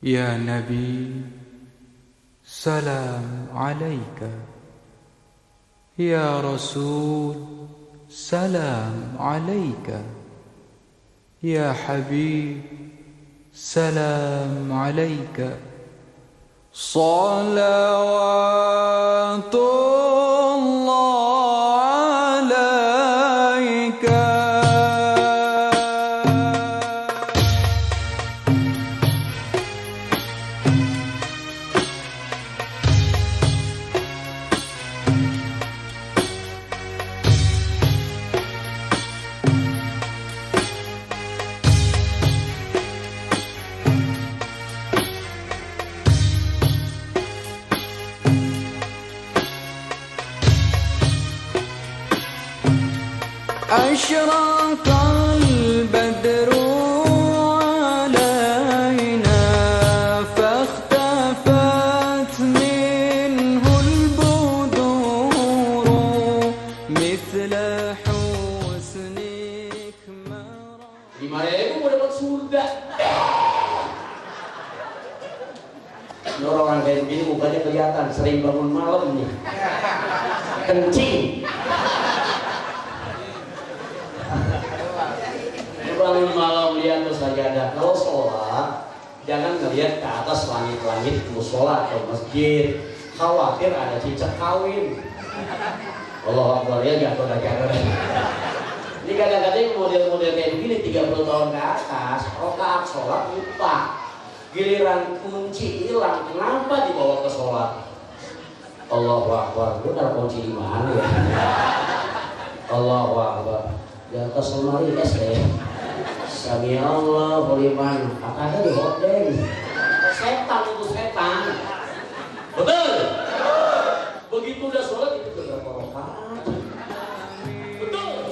يا نبي سلام عليك، يا رسول سلام عليك، يا حبيب سلام عليك، صلوات الله عليك. أشرق البدر علينا فاختفت منه البدور مثل حسنك ما رأى. 5.000 mau dapat surga. Ini orang kayak gini mukanya kelihatan sering bangun malam nih, kencing. Bangun malam lihat tuh sajadah. Kalau sholat jangan ngelihat ke atas langit-langit musola atau masjid, khawatir ada cicak kawin. Allah Akbar, ya jatuh jatuh. Ini kadang-kadang model-model kayak begini 30 tahun ke atas, rakaat sholat lupa, giliran kunci hilang, kenapa dibawa ke sholat? Allahu Akbar, lu taruh kunci di mana ya? Allahu Akbar, di atas lemari SD. Sami Allah liman, katanya di hotdeng. Setan itu setan. Betul? Begitu udah sholat itu berapa rakaat? Betul?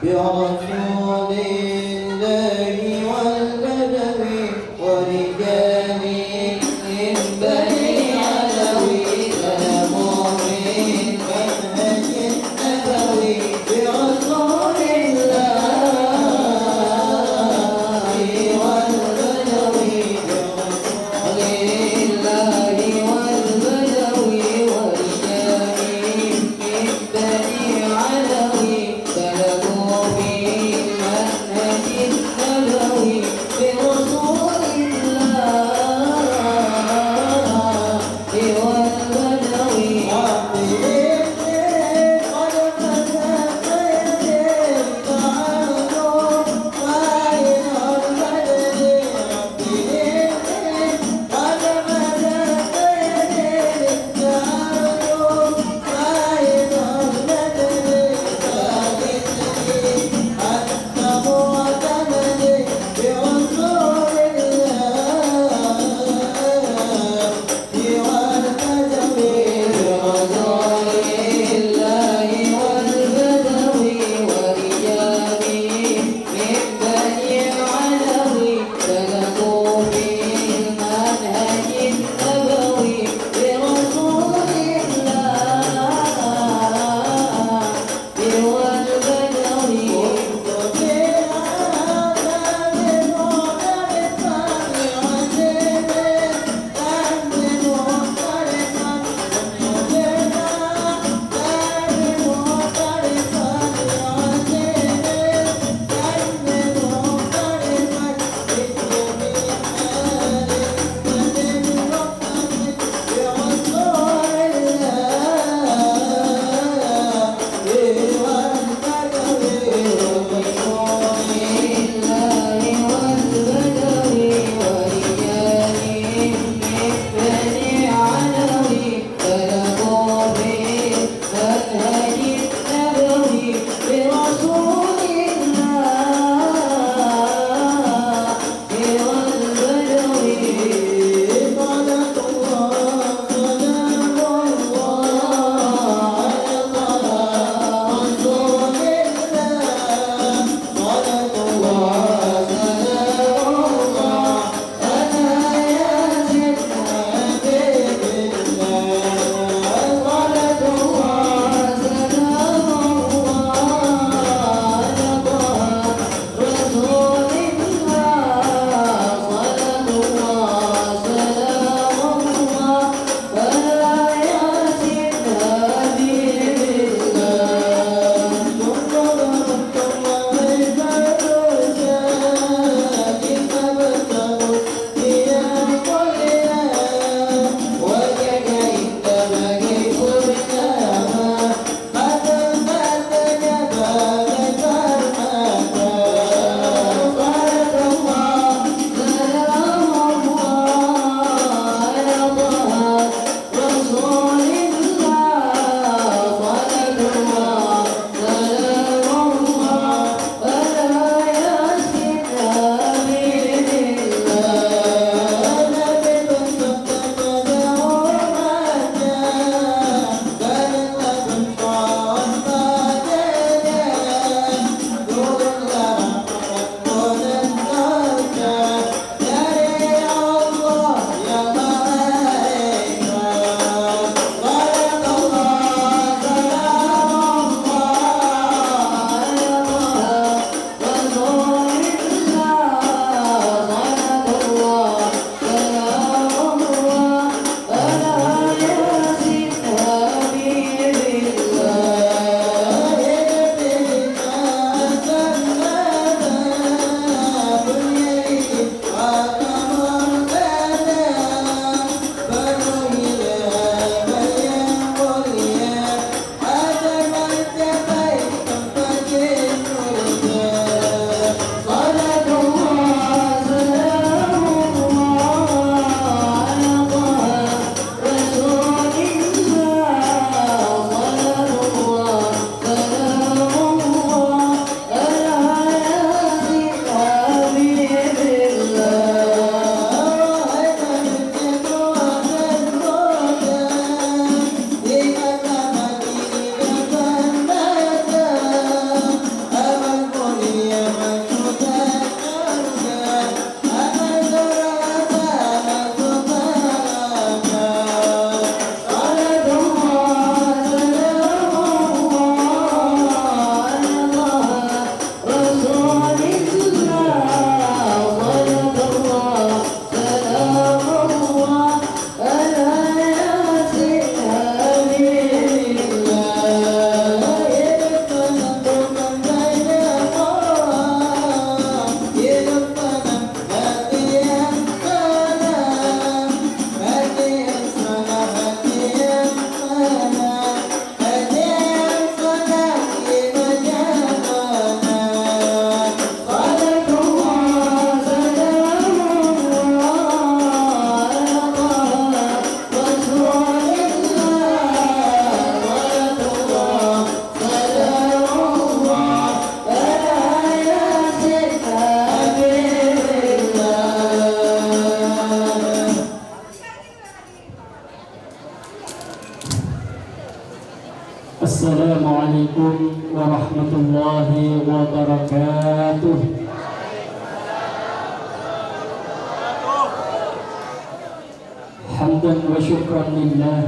برسول الله والبدوي ورجال من بني علوي سلموا من منهج النبوي برسول الله والبدوي برسول الله والبدوي ورجال من بني علوي سلموا من منهج warahmatullahi wabarakatuh. Hamdan wa syukran lillah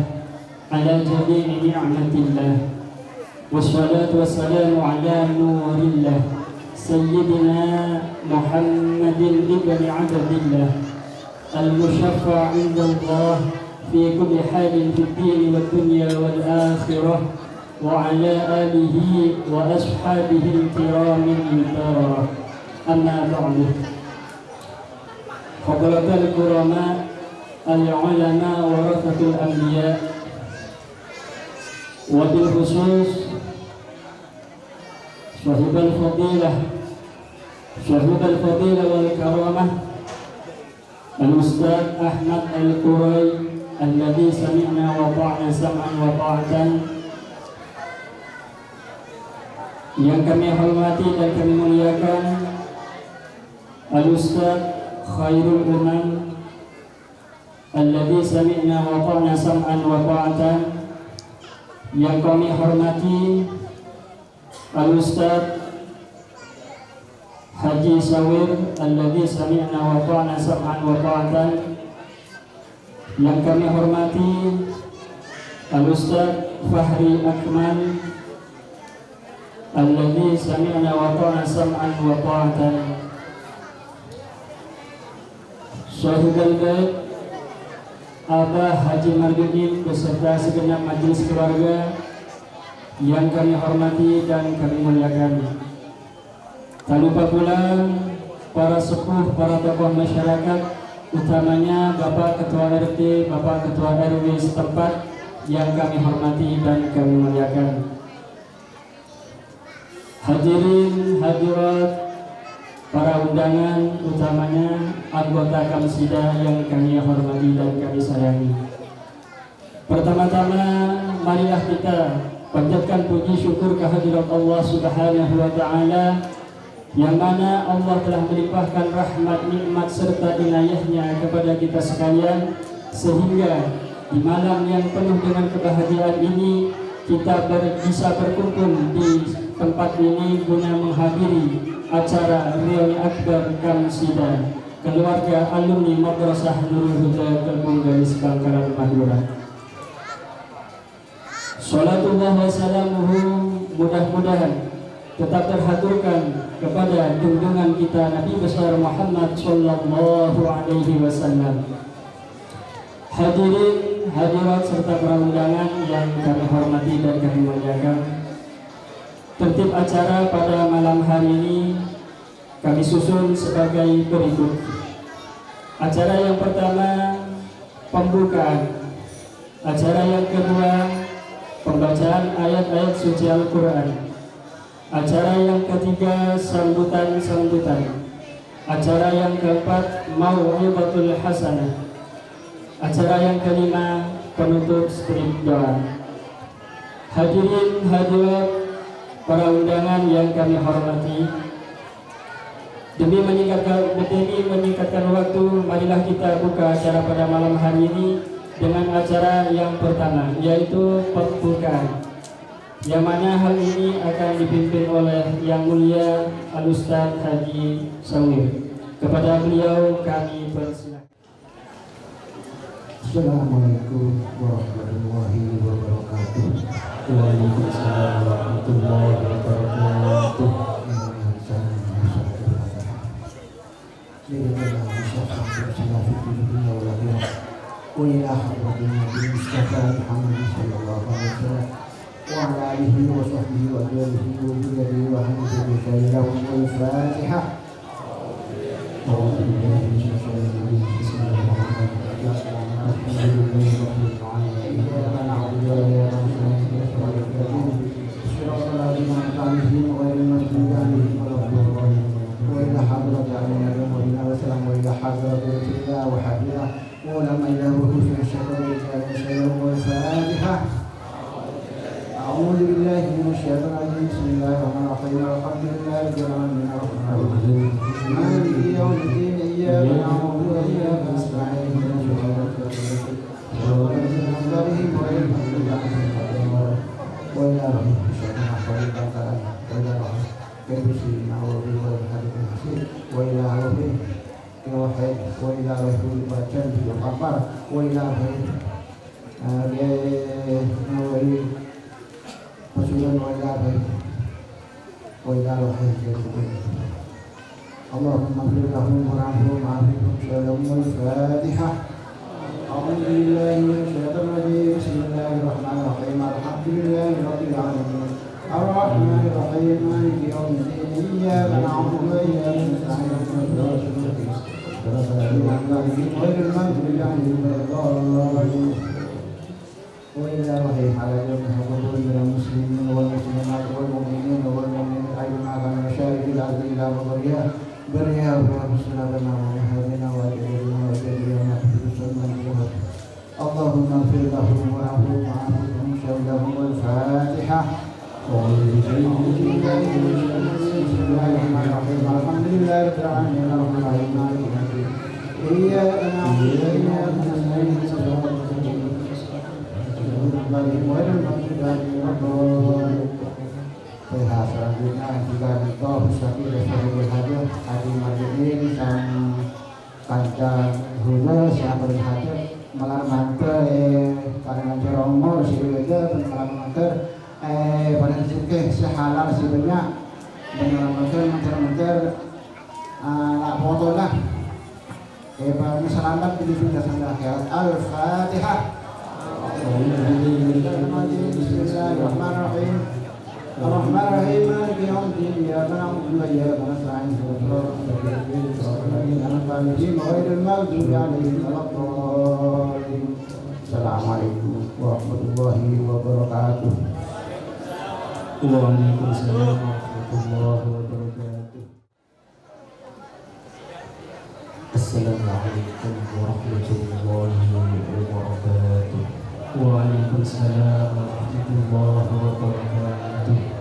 ala jami'i ni'matillah, wassalatu wassalamu ala nurillah sayyidina Muhammadin ibni abdillah al-musyaffa' inda Allah fi kulli halin fid din wad dunya wal akhirah wa ala alihi wa ashabihi al-kiramil bararah. Amma ba'du. Fadlatul kurama al-ulama warathatul anbiya, wa bil khusus sahibul fadilah wal karamah al-Ustaz Ahmad Al-Quray alladhi sami'na wa ta'na sam'an wa ta'atan, yang kami hormati dan kami muliakan Al-Ustaz Khairul Umam alladhi sami'na wa ta'na sam'an wa ta'atan, yang kami hormati Al-Ustaz Haji Sawir alladhi sami'na wa ta'na sam'an wa ta'atan, yang kami hormati Al-Ustaz Fahri Akmal alladhi sami'na wa ta'na sam'an wa ta'atan, Syahidul Bait Abah Haji Marjuddin beserta segenap majelis keluarga yang kami hormati dan kami muliakan. Tak lupa pula para sepuh, para tokoh masyarakat, utamanya Bapak Ketua RT, Bapak Ketua RW setempat yang kami hormati dan kami muliakan. Hadirin hadirat, para undangan, utamanya anggota Kamsida yang kami hormati dan kami sayangi. Pertama-tama marilah kita panjatkan puji syukur kehadirat Allah Subhanahu wa Ta'ala, yang mana Allah telah melimpahkan rahmat, nikmat serta inayahnya kepada kita sekalian, sehingga di malam yang penuh dengan kebahagiaan ini kita bisa berkumpul di tempat ini guna menghadiri acara Reuni Akbar Kamsida keluarga alumni Madrasah Nurul Huda Kelbung Galis Bangkalan Madura. Salatullah wa salamuhu mudah-mudahan tetap terhaturkan kepada junjungan kita Nabi besar Muhammad sallallahu alaihi wasallam. Hadirin hadirat serta para undangan yang kami hormati dan kami muliakan, tertib acara pada malam hari ini kami susun sebagai berikut. Acara yang pertama pembukaan, acara yang kedua pembacaan ayat-ayat suci Al-Quran, acara yang ketiga sambutan-sambutan, acara yang keempat mau'izatul hasanah, acara yang kelima penutup strip doa. Hadirin hadirat, para undangan yang kami hormati, demi meningkatkan waktu, marilah kita buka acara pada malam hari ini dengan acara yang pertama, yaitu pembukaan, yang mana hal ini akan dipimpin oleh Yang Mulia Al-Ustaz Haji Sawir. Kepada beliau kami persilakan. Assalamualaikum warahmatullahi wabarakatuh. Waalaikumsalam warahmatullahi wabarakatuh. وإلى حضرة النبي المصطفى محمد صلى الله عليه وسلم وعلى آله وصحبه وأزواجه وذريته وأهل بيته لهم الفاتحة. أعوذ بالله من الشيطان الرجيم. بسم الله الرحمن الرحيم. الحمد لله رب العالمين. إياك نعبد وإياك نستعين. صراط الذين أنعمت عليهم غير المغضوب عليهم ولا الضالين. وإلى حضرة النبي وإلى وسلم وإلى حضرة رسول الله وحبيبه ولما إله في الشهر الكريم والفاتحة. أعوذ بالله من الشيطان الرجيم. بسم الله الرحمن الرحيم. الحمد لله رب العالمين الرحمن الرحيم مالك يوم الدين. إياك نعبد وإياك نستعين. صراط الذين أنعمت عليهم غير المغضوب عليهم ولا الضالين. وإلى ربك الشيطان الرجيم. كبسنا وبالله الحديث الحسين وإلى روحه الوحيد وإلى روحه الباطن والقمر وإلى روحه نوري وسلم وإلى روحه وإلى روحه اللهم اغفر لهم وارحمهم وعافهم سلام الفاتحة أعوذ بالله من الشيطان الرجيم بسم الله الرحمن الرحيم الحمد لله رب العالمين الرحمن الرحيم مالك يوم الدين إياك نعبد وإياك نستعين اهدنا الصراط المستقيم صراط الذين أنعمت عليهم غير المغضوب عليهم ولا الضالين وإلى وحي على جميع قبول المسلمين والمسلمات والمؤمنين والمؤمنات أينما كانوا مشارك الأرض إلى مغربها برها وحسنا بنا ومهابنا وأجرنا وجدنا في السنة اللهم اغفر لهم وارحمهم وعافهم شهدهم والفاتحة بسم الله الرحمن الرحيم الحمد لله رب العالمين الرحمن الرحيم مالك يوم الدين إياك نعبد وإياك نستعين صراط المستقيم غير المغضوب عليهم ولا الضالين selanjutnya jika kita Ustadz Rasulul Hadir Adi Marjudin sang kancang hulu siang berhadir malam mantel karena ceromor si beda malam mantel pada disini sehalal si banyak malam mantel nak foto lah pada selamat di sudah sangat Al-Fatihah. Bismillahirrahmanirrahim. الرحمن الرحيم مالك يوم الدين إياك نعبد وإياك نستعين غير المغضوب عليهم ولا الضالين السلام عليكم ورحمة الله وبركاته. Waalaikumsalam warahmatullahi wabarakatuh. Assalamualaikum warahmatullahi wabarakatuh. Waalaikumsalam warahmatullahi wabarakatuh.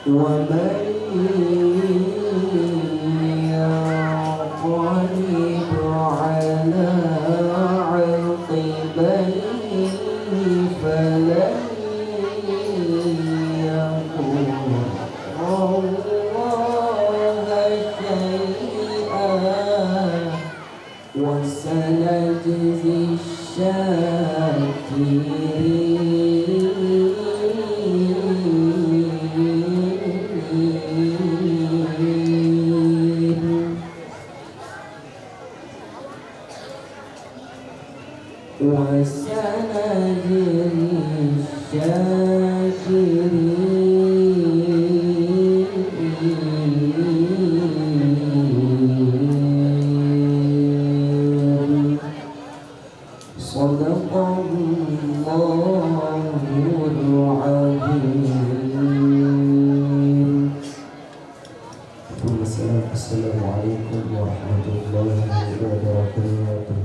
ومن ينقلب على عقبيه فلن يضر الله شيئا وسنجزي الشاكرين وسنجزي الشاكرين صدق الله العظيم. السلام عليكم ورحمة الله وبركاته.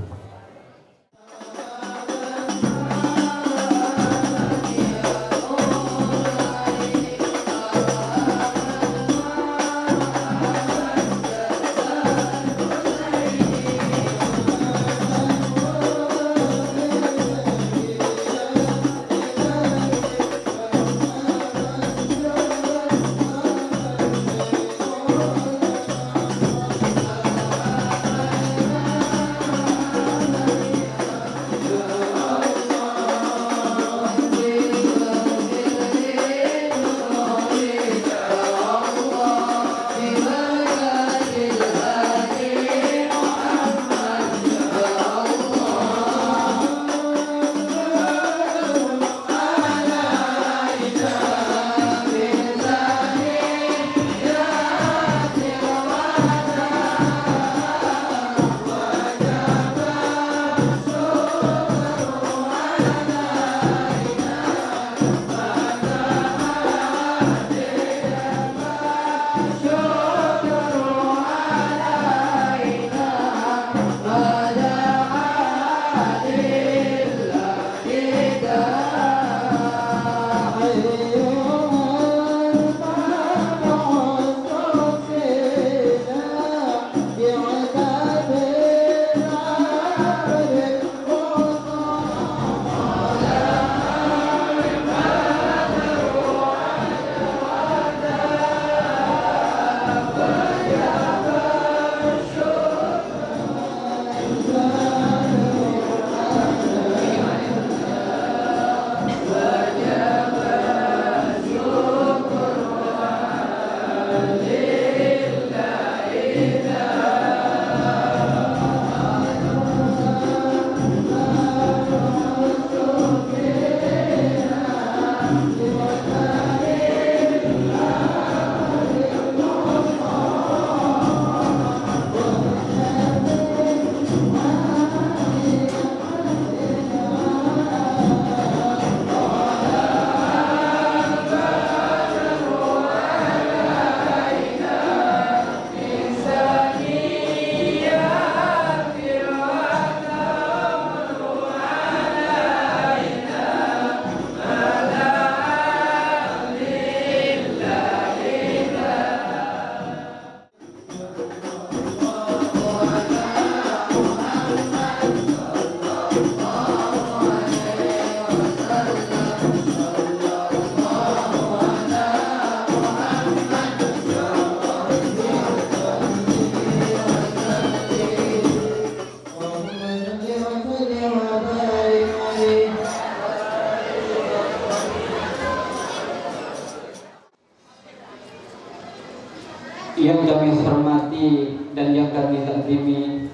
Yang kami hormati dan yang kami takzimi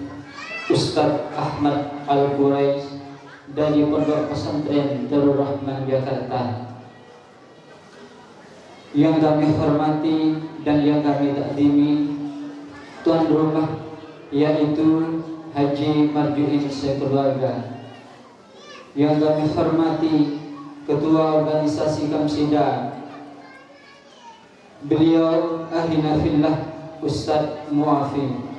Ustadz Ahmad Al-Quraish dari Pondok Pesantren Darul Rahman Jakarta. Yang kami hormati dan yang kami takzimi tuan rumah yaitu Haji Marjuin sekeluarga. Yang kami hormati Ketua Organisasi Kamsida, beliau ahlina fillah Ustadz Muafi.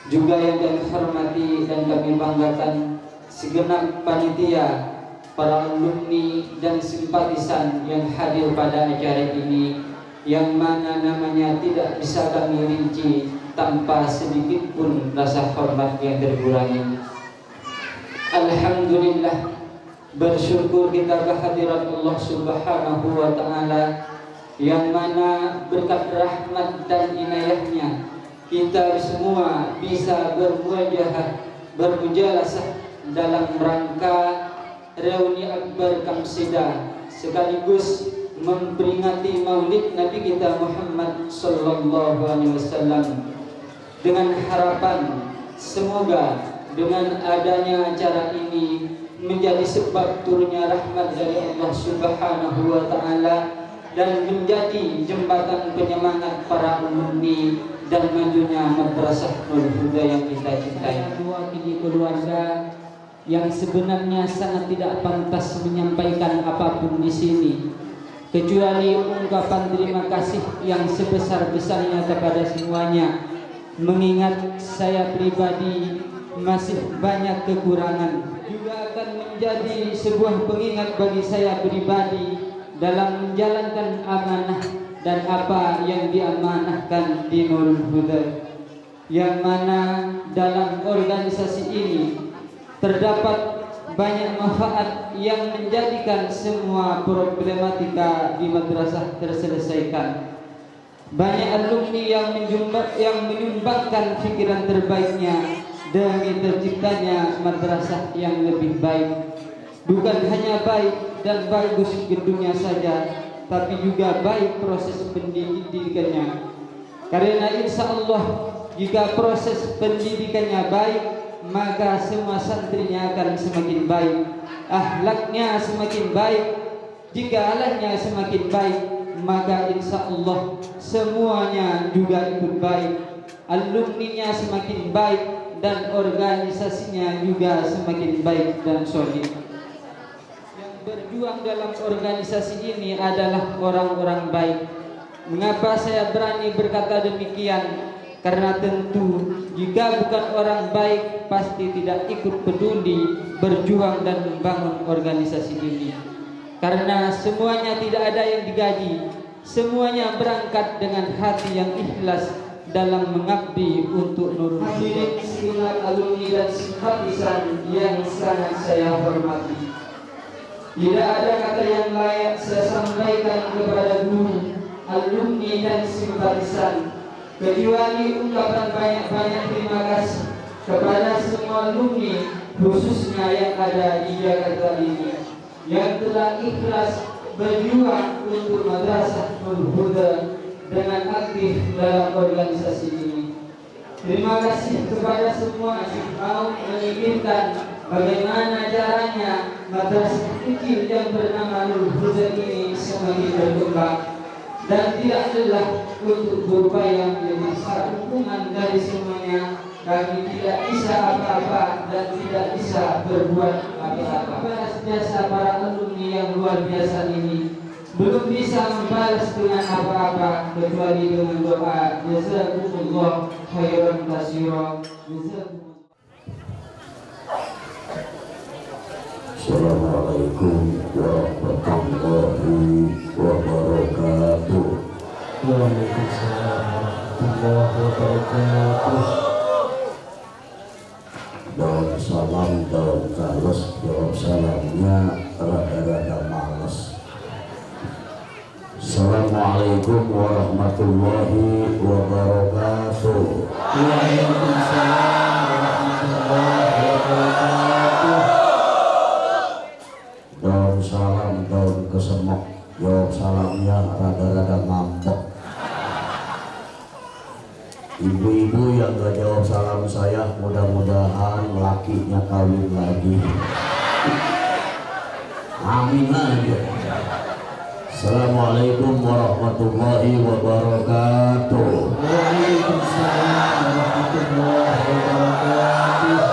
Juga yang kami hormati dan kami banggakan segenap panitia, para alumni dan simpatisan yang hadir pada acara ini yang mana namanya tidak bisa kami rinci tanpa sedikit pun rasa hormat yang terkurangi. Alhamdulillah, bersyukur kita kehadirat Allah Subhanahu wa Ta'ala, yang mana berkat rahmat dan inayahnya kita semua bisa bermujalasah dalam rangka reuni akbar Kamsida, sekaligus memperingati maulid Nabi kita Muhammad sallallahu alaihi wasallam, dengan harapan semoga dengan adanya acara ini menjadi sebab turunnya rahmat dari Allah Subhanahu wa Ta'ala dan menjadi jembatan penyemangat para alumni dan majunya madrasah Nurul Huda yang kita cintai. Mewakili keluarga yang sebenarnya sangat tidak pantas menyampaikan apapun di sini, kecuali ungkapan terima kasih yang sebesar-besarnya kepada semuanya, mengingat saya pribadi masih banyak kekurangan. Juga akan menjadi sebuah pengingat bagi saya pribadi dalam menjalankan amanah dan apa yang diamanahkan di Nurul Huda, yang mana dalam organisasi ini terdapat banyak manfaat yang menjadikan semua problematika di madrasah terselesaikan. Banyak alumni yang menyumbangkan pikiran terbaiknya demi terciptanya madrasah yang lebih baik. Bukan hanya baik dan bagus gedungnya saja, tapi juga baik proses pendidikannya. Karena insya Allah jika proses pendidikannya baik, maka semua santrinya akan semakin baik, akhlaknya semakin baik. Jika akhlaknya semakin baik, maka insya Allah semuanya juga ikut baik. Alumninya semakin baik dan organisasinya juga semakin baik dan solid. Yang berjuang dalam organisasi ini adalah orang-orang baik. Mengapa saya berani berkata demikian? Karena tentu jika bukan orang baik pasti tidak ikut peduli berjuang dan membangun organisasi ini. Karena semuanya tidak ada yang digaji, semuanya berangkat dengan hati yang ikhlas dalam mengabdi untuk Nurul Huda. Hadirin sekalian alumni dan simpatisan yang sangat saya hormati, tidak ada kata yang layak saya sampaikan kepada guru, alumni dan simpatisan, kecuali ungkapan banyak-banyak terima kasih kepada semua alumni, khususnya yang ada di Jakarta ini, yang telah ikhlas berjuang untuk madrasah Nurul Huda dengan aktif dalam organisasi ini. Terima kasih kepada semua yang mau menginginkan bagaimana caranya madrasah kecil yang bernama Nurul Huda ini semakin berkembang, dan tidak lelah untuk berupaya menjadi dukungan dari semuanya. Kami tidak bisa apa-apa dan tidak bisa berbuat apa-apa. Atas jasa para alumni yang luar biasa ini belum bisa membalas dengan apa-apa kecuali dengan doa. Jazakumullah khairan katsira. Assalamualaikum warahmatullahi wabarakatuh. Waalaikumsalam warahmatullahi wabarakatuh. Daun salam, daun kales, jawab salamnya rada-rada males. Assalamualaikum warahmatullahi wabarakatuh. Waalaikumsalam warahmatullahi wabarakatuh. Daun salam, daun kesemok, jawab salamnya rada-rada ngambek. Ibu-ibu yang gak jawab salam saya, mudah-mudahan lakinya kawin lagi. Amin aja. Assalamualaikum warahmatullahi wabarakatuh. Waalaikumsalam warahmatullahi wabarakatuh.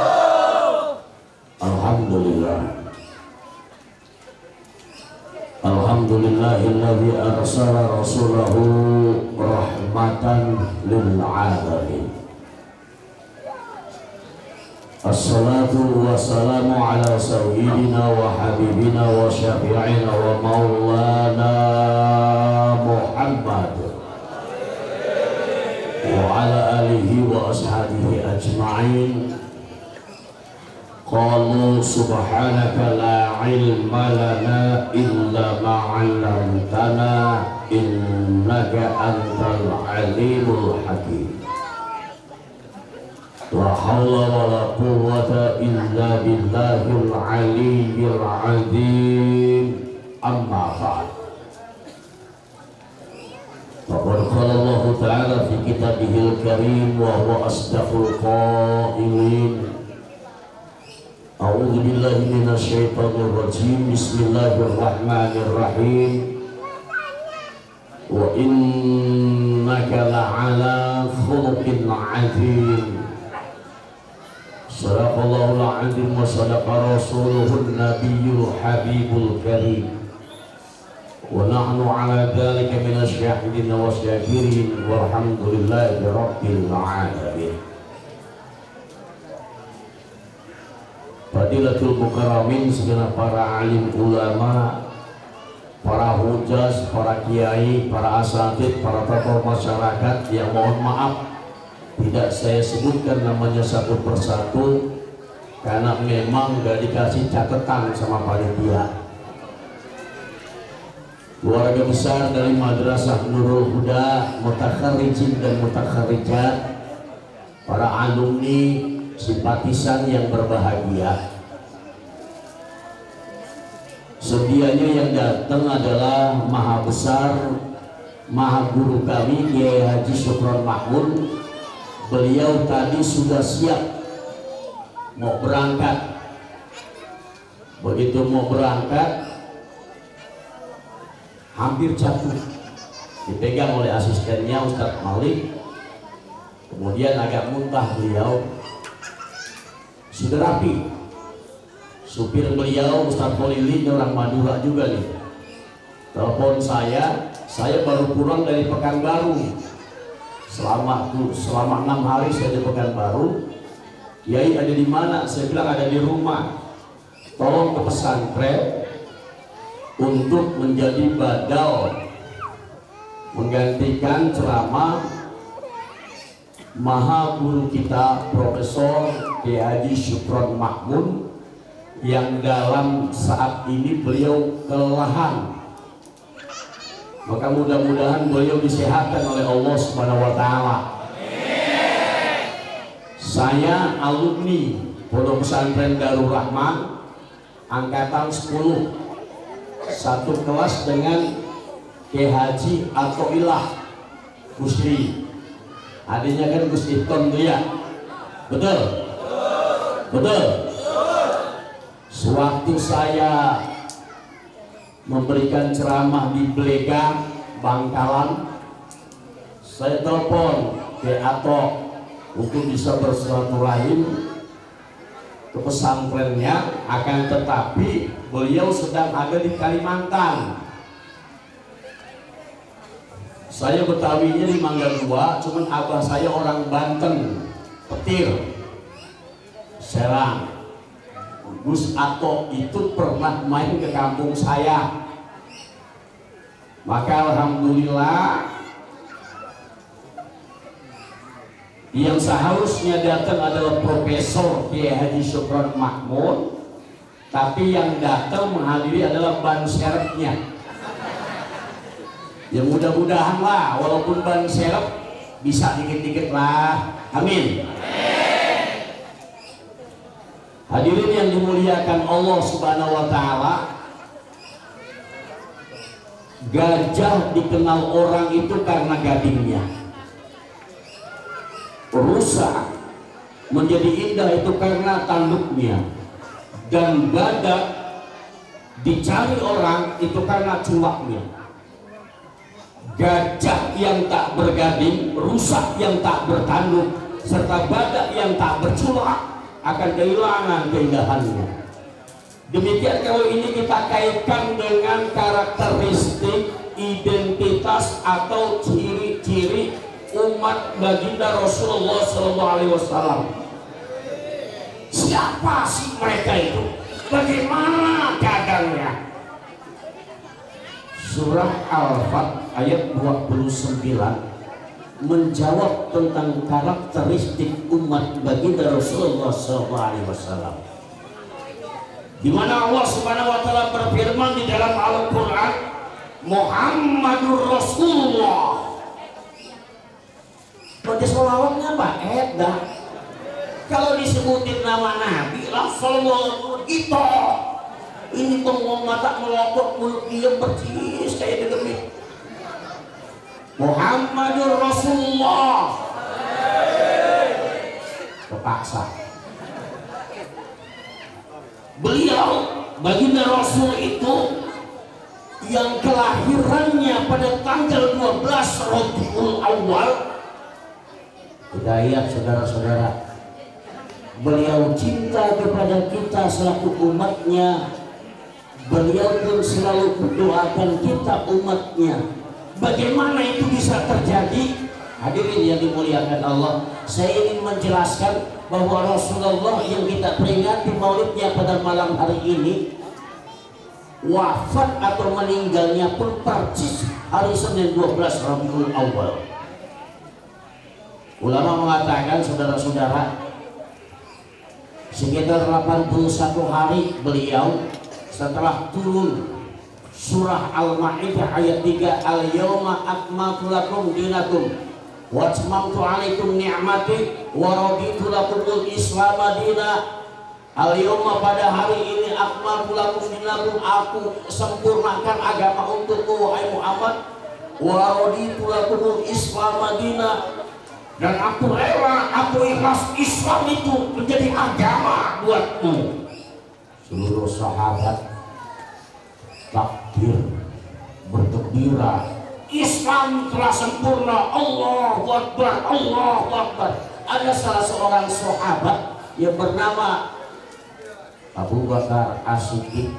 Alhamdulillah. Alhamdulillahilladzi arsala rasulahu rahmatan lil alamin. Assalatu wassalamu ala sayyidina wa habibina wa syafi'ina wa maulana Muhammad وعلى آله وأصحابه أجمعين. قالوا سبحانك لا علم لنا إلا ما علمتنا إنك أنت العليم الحكيم. لا حول ولا قوة إلا بالله العلي العظيم. أما بعد، فقد قال الله تعالى في كتابه الكريم وهو أصدق القائلين: أعوذ بالله من الشيطان الرجيم. بسم الله الرحمن الرحيم. وإنك لعلى خلق عظيم. صدق الله العظيم وصدق رسوله النبي الحبيب الكريم. ونحن على ذلك من الشاهدين والشاكرين والحمد لله رب العالمين. Fadilatul Mukarramin, segenap para alim ulama, para hujaz, para kiai, para asatid, para tokoh masyarakat yang mohon maaf tidak saya sebutkan namanya satu persatu karena memang gak dikasih catatan sama panitia. Keluarga besar dari Madrasah Nurul Huda, mutakharrijin dan mutakharrijat, para alumni, simpatisan yang berbahagia. Sedianya yang datang adalah Maha Besar, Maha Guru kami Kiai Haji Syukron Mahmud. Beliau tadi sudah siap mau berangkat. Begitu mau berangkat, hampir jatuh, dipegang oleh asistennya Ustadz Malik. Kemudian agak muntah beliau. Sudah rapi. Supir beliau Ustadz Khalili orang Madura juga nih. Telepon saya baru pulang dari Pekanbaru. Selama 6 hari saya di Pekanbaru. Kiai ada di mana? Saya bilang ada di rumah. Tolong ke pesantren untuk menjadi badal menggantikan ceramah Maha Guru kita Profesor Kiai Haji Syukron Mahmud yang dalam saat ini beliau kelelahan. Maka mudah-mudahan beliau disehatkan oleh Allah Subhanahu wa taala. Saya alumni Pondok Pesantren Darul Rahman angkatan 10, satu kelas dengan Kiai Haji Athoillah Gusri. Adanya kan Gus Ibton dia. Betul? Betul. Sewaktu saya memberikan ceramah di Blega, Bangkalan, saya telepon ke Ato untuk bisa bersilaturahim ke pesantrennya, akan tetapi beliau sedang ada di Kalimantan. Saya Betawinya di Mangga 2, cuman abah saya orang Banten, Petir, Serang. Gus Ato itu pernah main ke kampung saya. Maka alhamdulillah yang seharusnya datang adalah Profesor Kiai Haji Syukron Mahmud, tapi yang datang menghadiri adalah ban serepnya. Ya mudah-mudahan lah, walaupun ban serep bisa dikit-dikit lah. Amin. Hadirin yang dimuliakan Allah Subhanahu wa taala, gajah dikenal orang itu karena gadingnya. Rusa menjadi indah itu karena tanduknya. Dan badak dicari orang itu karena culaknya. Gajah yang tak bergading, rusa yang tak bertanduk, serta badak yang tak berculak akan kehilangan keindahannya. Demikian kalau ini kita kaitkan dengan karakteristik, identitas atau ciri-ciri umat baginda Rasulullah SAW. Siapa sih mereka itu? Bagaimana keadaannya? Surah Al-Fat ayat 29 menjawab tentang karakteristik umat baginda Rasulullah SAW. Di mana Allah Subhanahu wa taala berfirman di dalam Al-Qur'an, Muhammadur Rasulullah. Pada sholawatnya Pak Eda. Kalau disebutin nama Nabi langsung gitu. Ini bengong mata melokot mulut dia percis kayak demi Muhammadur Rasulullah. Terpaksa. Beliau baginda Rasul itu yang kelahirannya pada tanggal 12 Rabiul Awal. Kita lihat saudara-saudara, beliau cinta kepada kita selaku umatnya. Beliau pun selalu mendoakan kita umatnya. Bagaimana itu bisa terjadi? Hadirin yang dimuliakan Allah, saya ingin menjelaskan bahwa Rasulullah yang kita peringati maulidnya pada malam hari ini, wafat atau meninggalnya pun persis hari Senin 12 Rabiul Awal. Ulama mengatakan, saudara-saudara, sekitar 81 hari beliau setelah turun surah Al-Maidah ayat 3, Al-yawma akmaltu lakum dinakum wa atmamtu alaikum ni'mati wa raditu lakumul Islam madina. Al-yawma, pada hari ini, akmaltu lakum dinakum, aku sempurnakan agama untukmu wahai Muhammad, wa raditu lakumul Islam madina, dan aku rela, aku ikhlas Islam itu menjadi agama buatmu. Seluruh sahabat takbir, bergembira, Islam telah sempurna. Allahu Akbar, Allahu Akbar. Ada salah seorang sahabat yang bernama Abu Bakar As-Siddiq.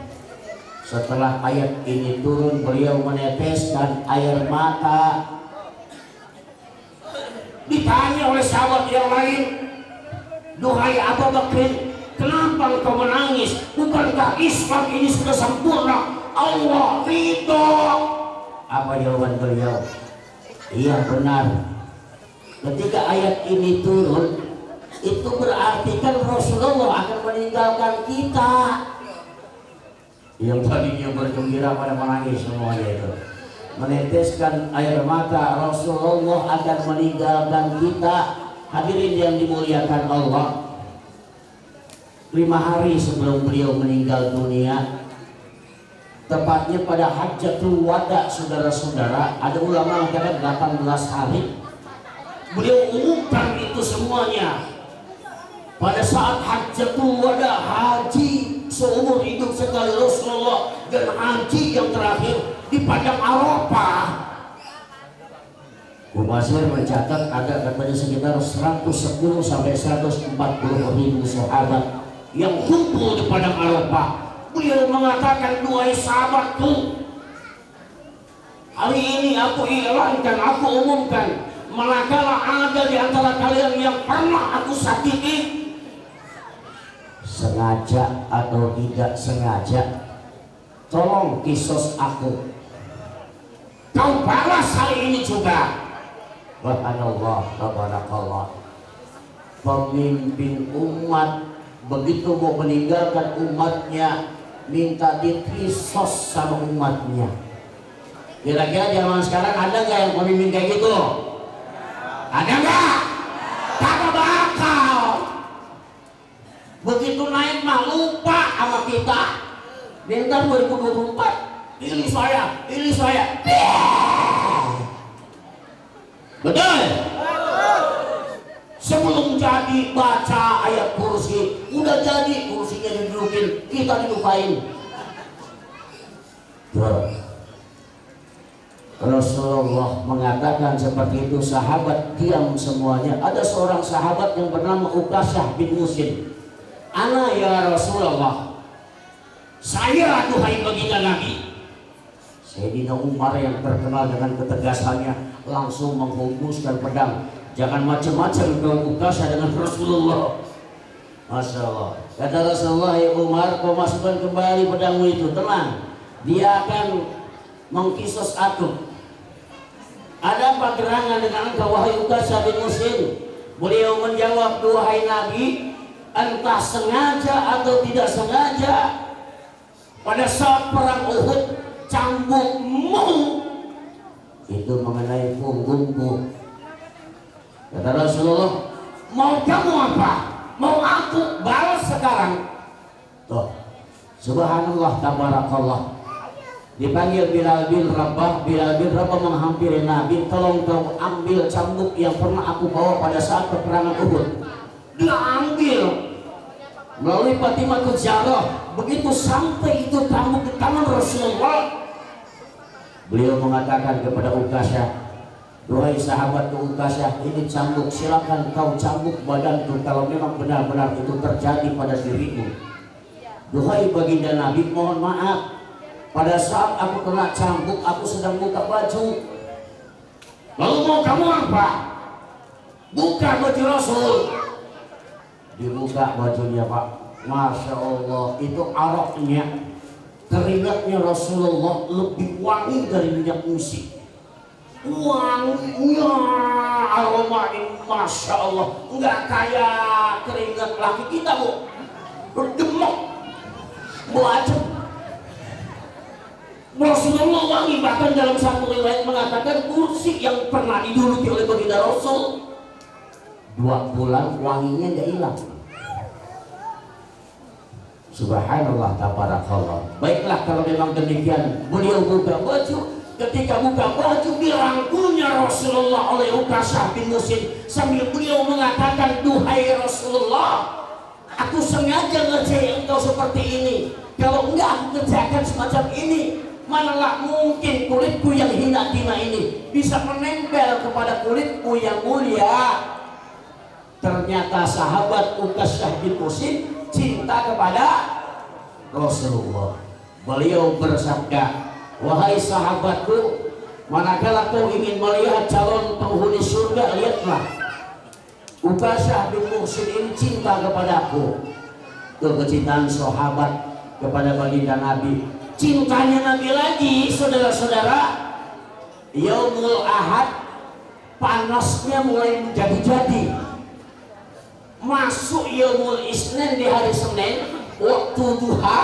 Setelah ayat ini turun, beliau meneteskan air mata. Ditanya oleh sahabat yang lain, duhai Abu Bakar, kenapa engkau menangis? Bukankah Islam ini sudah sempurna? Allah ridho. Apa jawaban beliau? Iya benar. Ketika ayat ini turun, itu berarti kan Rasulullah akan meninggalkan kita. Yang tadinya bergembira pada menangis semuanya itu, meneteskan air mata. Rasulullah akan meninggalkan kita. Hadirin yang dimuliakan Allah, 5 hari sebelum beliau meninggal dunia, tepatnya pada Hajjatul Wada, saudara-saudara, ada ulama mengatakan 18 hari, beliau umumkan itu semuanya. Pada saat Hajjatul Wada, haji seumur hidup sekali Rasulullah, dan haji yang terakhir di Padang Arafah. Mubasir mencatat ada katanya sekitar 110 sampai 140 ribu sahabat yang kumpul di Padang Arafah. Beliau mengatakan, duhai sahabatku, hari ini aku iklankan, aku umumkan, manakala ada di antara kalian yang pernah aku sakiti, sengaja atau tidak sengaja, tolong kisos aku, kau balas hari ini juga. Subhanallah, tabarakallah. Pemimpin umat begitu mau meninggalkan umatnya, minta dikisos sama umatnya. Kira-kira zaman sekarang ada nggak yang pemimpin kayak gitu? Ada nggak? Kagak bakal. Begitu naik mah lupa sama kita. Bentar 2024, pilih saya, pilih saya. Betul? Sebelum jadi baca ayat kursi, udah jadi kursinya didudukin, kita dilupain. Rasulullah mengatakan seperti itu, sahabat diam semuanya. Ada seorang sahabat yang bernama Uqasyah bin Musin. Ana ya Rasulullah, saya duhai baginda Nabi. Sayyidina Umar yang terkenal dengan ketegasannya langsung menghembuskan pedang. Jangan macam-macam kau Uqasyah dengan Rasulullah. Masya Allah. Kata Rasulullah, ya Umar, kau masukkan kembali pedangmu itu, tenang, dia akan mengkisos aku. Ada apa gerangan dengan engkau wahai Ukasha bin Muhsin? Beliau menjawab, duhai Nabi, entah sengaja atau tidak sengaja, pada saat perang Uhud cambukmu itu mengenai punggungku. Kata Rasulullah, mau kamu apa? Mau aku balas sekarang? Tuh, subhanallah tabarakallah. Dipanggil Bilal bin Rabah. Bilal bin Rabah menghampiri Nabi, tolong kau ambil cambuk yang pernah aku bawa pada saat peperangan Uhud. Dia ambil melalui Fatimah Zahrah. Begitu sampai itu cambuk di tangan Rasulullah, beliau mengatakan kepada Ukasha, duhai sahabatku Ukasha, ini cambuk, silakan kau cambuk badanku kalau memang benar-benar itu terjadi pada dirimu. Duhai baginda Nabi, mohon maaf, pada saat aku kena cambuk, aku sedang buka baju. Lalu mau kamu apa? Buka baju Rasul. Dibuka bajunya, Pak. Masya Allah, itu araknya, keringatnya Rasulullah lebih wangi dari minyak musik. Wanginya, aromanya, Masya Allah, nggak kayak keringat laki kita, Bu. Berdemok, Bu Aceh. Rasulullah wangi, bahkan dalam satu riwayat mengatakan kursi yang pernah diduduki oleh baginda Rasul 2 bulan wanginya nggak hilang. Subhanallah tabarakallah. Baiklah kalau memang demikian, beliau buka baju. Ketika buka baju, dirangkulnya Rasulullah oleh Ukasha bin Muhsin sambil beliau mengatakan, duhai Rasulullah, aku sengaja ngerjain engkau seperti ini. Kalau enggak aku kerjakan semacam ini, manalah mungkin kulitku yang hina dina ini bisa menempel kepada kulitku yang mulia. Ternyata sahabat Ukasha bin Muhsin cinta kepada Rasulullah. Beliau bersabda, wahai sahabatku, manakala kau ingin melihat calon penghuni surga, lihatlah Ukasha bin Muhsin ini cinta kepadaku. Itu kecintaan sahabat kepada baginda Nabi. Cintanya Nabi lagi, saudara-saudara, Yaumul Ahad panasnya mulai menjadi-jadi. Masuk Yaumul Isnin di hari Senin, waktu duha,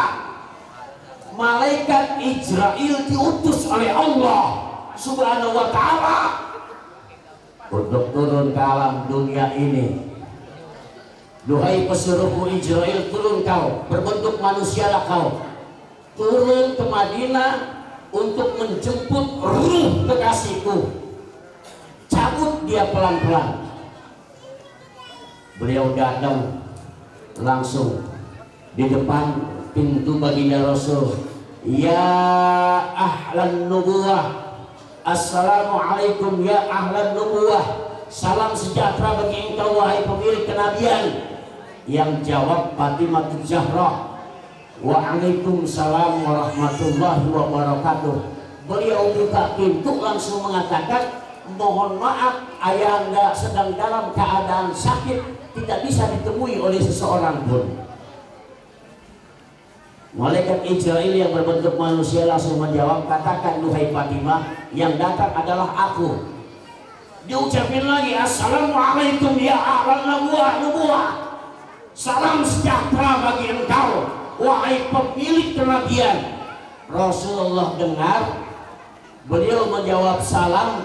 malaikat Israel diutus oleh Allah Subhanahu wa ta'ala untuk turun ke alam dunia ini. Duhai pesuruhku Israel, turun kau, berbentuk manusialah kau, turun ke Madinah untuk menjemput ruh kekasihku. Cabut dia pelan-pelan. Beliau datang langsung di depan pintu baginda Rasul. Ya ahlan nubuwah, assalamualaikum ya ahlan nubuwah, salam sejahtera bagi engkau wahai pemilik kenabian. Yang jawab Fatimah Zahrah, waalaikumsalam warahmatullahi wabarakatuh. Beliau buka pintu langsung mengatakan, mohon maaf ayahanda sedang dalam keadaan sakit, tidak bisa ditemui oleh seseorang pun. Malaikat Israel yang berbentuk manusia langsung menjawab, katakan duhai Fatimah, yang datang adalah aku. Diucapin lagi, assalamualaikum ya ahlan nubuwah, salam sejahtera bagi engkau wahai pemilik kenabian. Rasulullah dengar, beliau menjawab salam,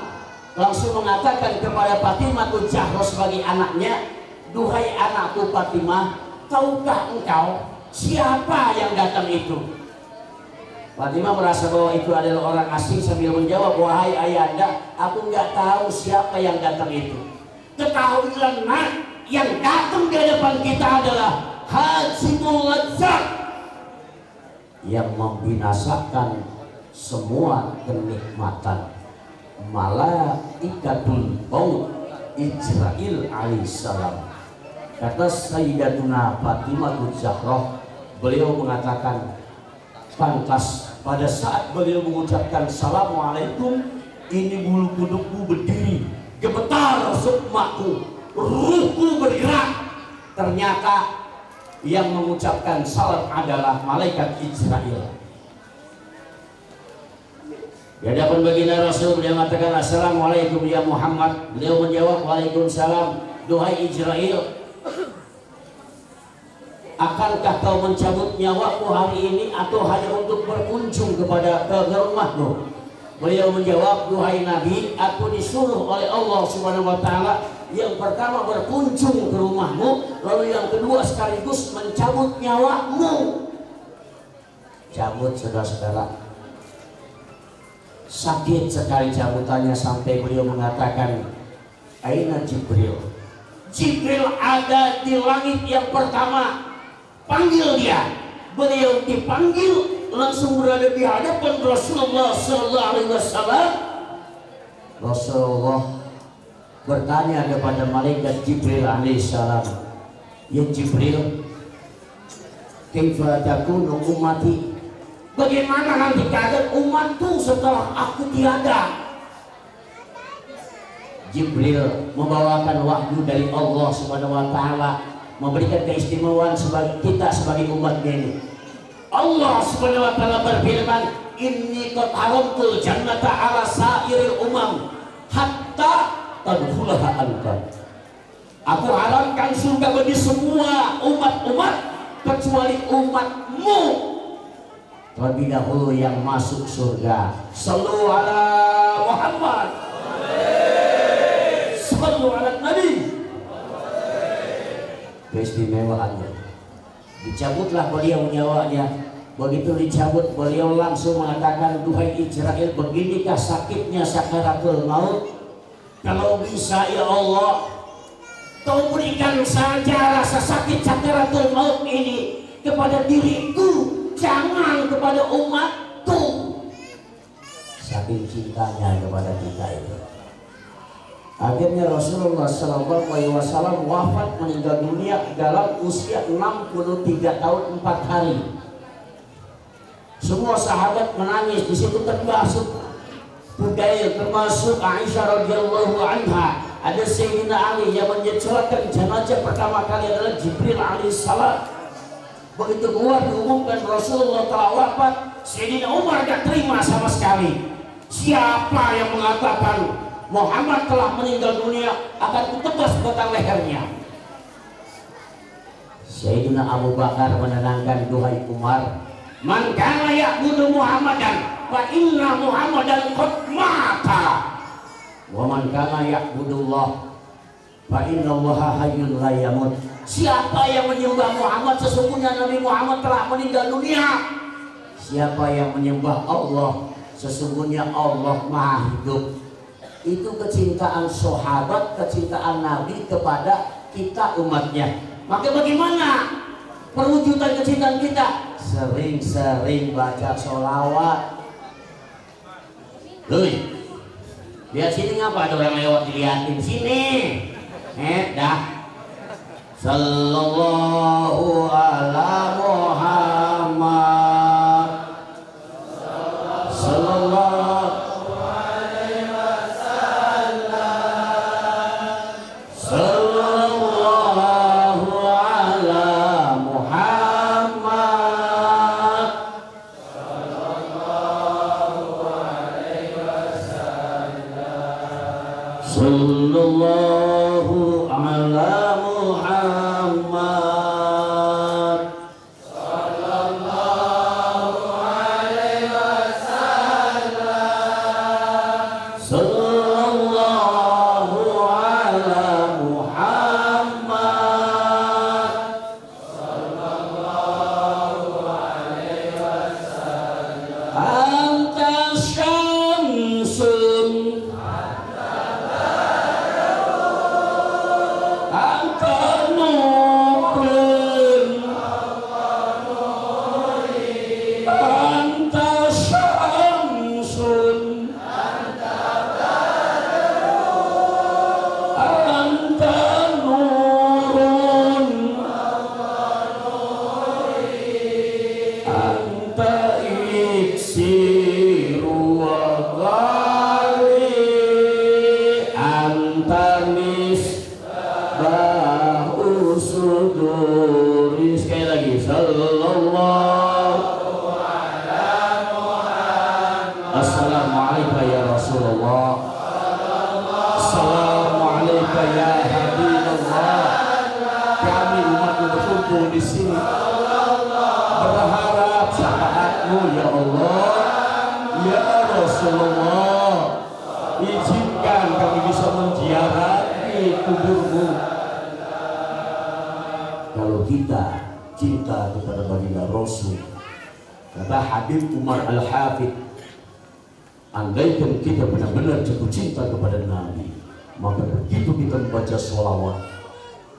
langsung mengatakan kepada Fatimah Zahrah sebagai anaknya, duhai anakku Fatimah, tahukah engkau siapa yang datang itu? Fatimah merasa bahwa itu adalah orang asing sambil menjawab, wahai ayahanda, aku nggak tahu siapa yang datang itu. Ketahuilah nak, yang datang di hadapan kita adalah Hajimul Ladzat, yang membinasakan semua kenikmatan, malaikatul maut Israel alaihissalam. Kata Sayyidatuna Fatimah Zahrah, beliau mengatakan, pantas pada saat beliau mengucapkan assalamualaikum, ini bulu kudukku berdiri, gemetar sukmaku, ruhku bergerak. Ternyata yang mengucapkan salam adalah malaikat Israel. Di hadapan baginda Rasul beliau mengatakan, "Assalamualaikum ya Muhammad." Beliau menjawab, "Waalaikumsalam." "Duhai Israel, akankah kau mencabut nyawaku hari ini atau hanya untuk berkunjung ke rumahmu?" Beliau menjawab, "Duhai Nabi, aku disuruh oleh Allah Subhanahu wa taala yang pertama berkunjung ke rumahmu, lalu yang kedua sekaligus mencabut nyawamu." Cabut, saudara-saudara. Sakit sekali cabutannya sampai beliau mengatakan, "Aina Jibril?" Jibril ada di langit yang pertama. Panggil dia. Beliau dipanggil, langsung berada di hadapan Rasulullah sallallahu alaihi wasallam. Rasulullah bertanya kepada malaikat Jibril alaihissalam, "Ya Jibril, kaifa takunu ummati?" Bagaimana nanti keadaan umatku setelah aku tiada? Jibril membawakan wahyu dari Allah Subhanahu wa taala, memberikan keistimewaan sebagai kita sebagai umatnya ini. Allah Subhanahu wa taala berfirman, "Inni qad haramtul jannata ala sairil umam hatta tadkhulaha anta." Aku haramkan surga bagi semua umat-umat kecuali umatmu. Lebih dahulu yang masuk surga. Sallu ala Muhammad. Sallu ala Nabi. Keistimewaannya, dicabutlah beliau nyawanya. Begitu dicabut, beliau langsung mengatakan, "Duhai Israel, beginikah sakitnya sakaratul maut? Kalau bisa ya Allah, Kau berikan saja rasa sakit sakaratul maut ini kepada diriku, jangan kepada umatku." Saking cintanya kepada kita itu. Akhirnya Rasulullah SAW wafat, meninggal dunia dalam usia 63 tahun 4 hari. Semua sahabat menangis, di situ termasuk Fudail, termasuk Aisyah radhiyallahu anha. Ada Sayyidina Ali yang menyecolahkan jenazah pertama kali adalah Jibril alaihissalam. Begitu keluar diumumkan Rasulullah telah wafat, Sayyidina Umar tidak terima sama sekali. Siapa yang mengatakan Muhammad telah meninggal dunia, akan kutebas batang lehernya. Sayyidina Abu Bakar menenangkan, "Duhai Umar, man kana ya'budu Muhammadan fa inna Muhammadan qad mata, wa man kana ya'budullah fa inna Allaha hayyun la yamut." Siapa yang menyembah Muhammad, sesungguhnya Nabi Muhammad telah meninggal dunia. Siapa yang menyembah Allah, sesungguhnya Allah Maha hidup. Itu kecintaan sahabat, kecintaan Nabi kepada kita umatnya. Maka bagaimana perwujudan kecintaan kita? Sering-sering baca sholawat. Lui, lihat sini ngapa ada orang lewat, dilihatin sini. Dah. Sallallahu ala Muhammad. Sallallahu alaihi wasallam. Sallallahu ala Muhammad. Sallallahu alaihi wasallam. Sallallahu ala Muhammad. Sallallahu alaihi wasallam. Sallallahu ala Muhammad. Sallallahu alaihi wasallam. Anta syamsun, anta nurun, anta syamsun, anta nurun, anta iksiru wa ghali, anta misbahu suduri. Sekali lagi, sallallahu ala Muhammad. Assalamualaikum berkumpul di sini berharap syafaatmu ya Allah, ya Rasulullah. Izinkan kami bisa menziarahi kuburmu. Kalau kita cinta kepada baginda Rasul, kata Habib Umar Al-Hafidh, andaikan kita benar-benar jatuh cinta kepada Nabi, maka begitu kita membaca sholawat,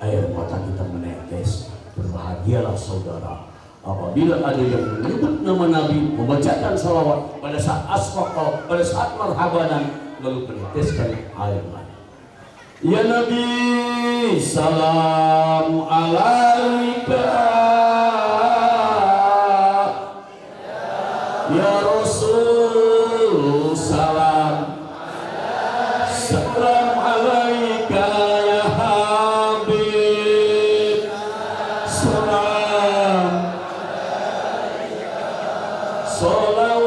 air mata kita menetes. Berbahagialah saudara apabila ada yang menyebut nama Nabi, membacakan sholawat pada saat asfaqah, pada saat marhabanan, lalu meneteskan air mata. Ya Nabi, salam alaika. Ya Rasul, salam. Salam alaika ya Habib. Salam. Salawatullah.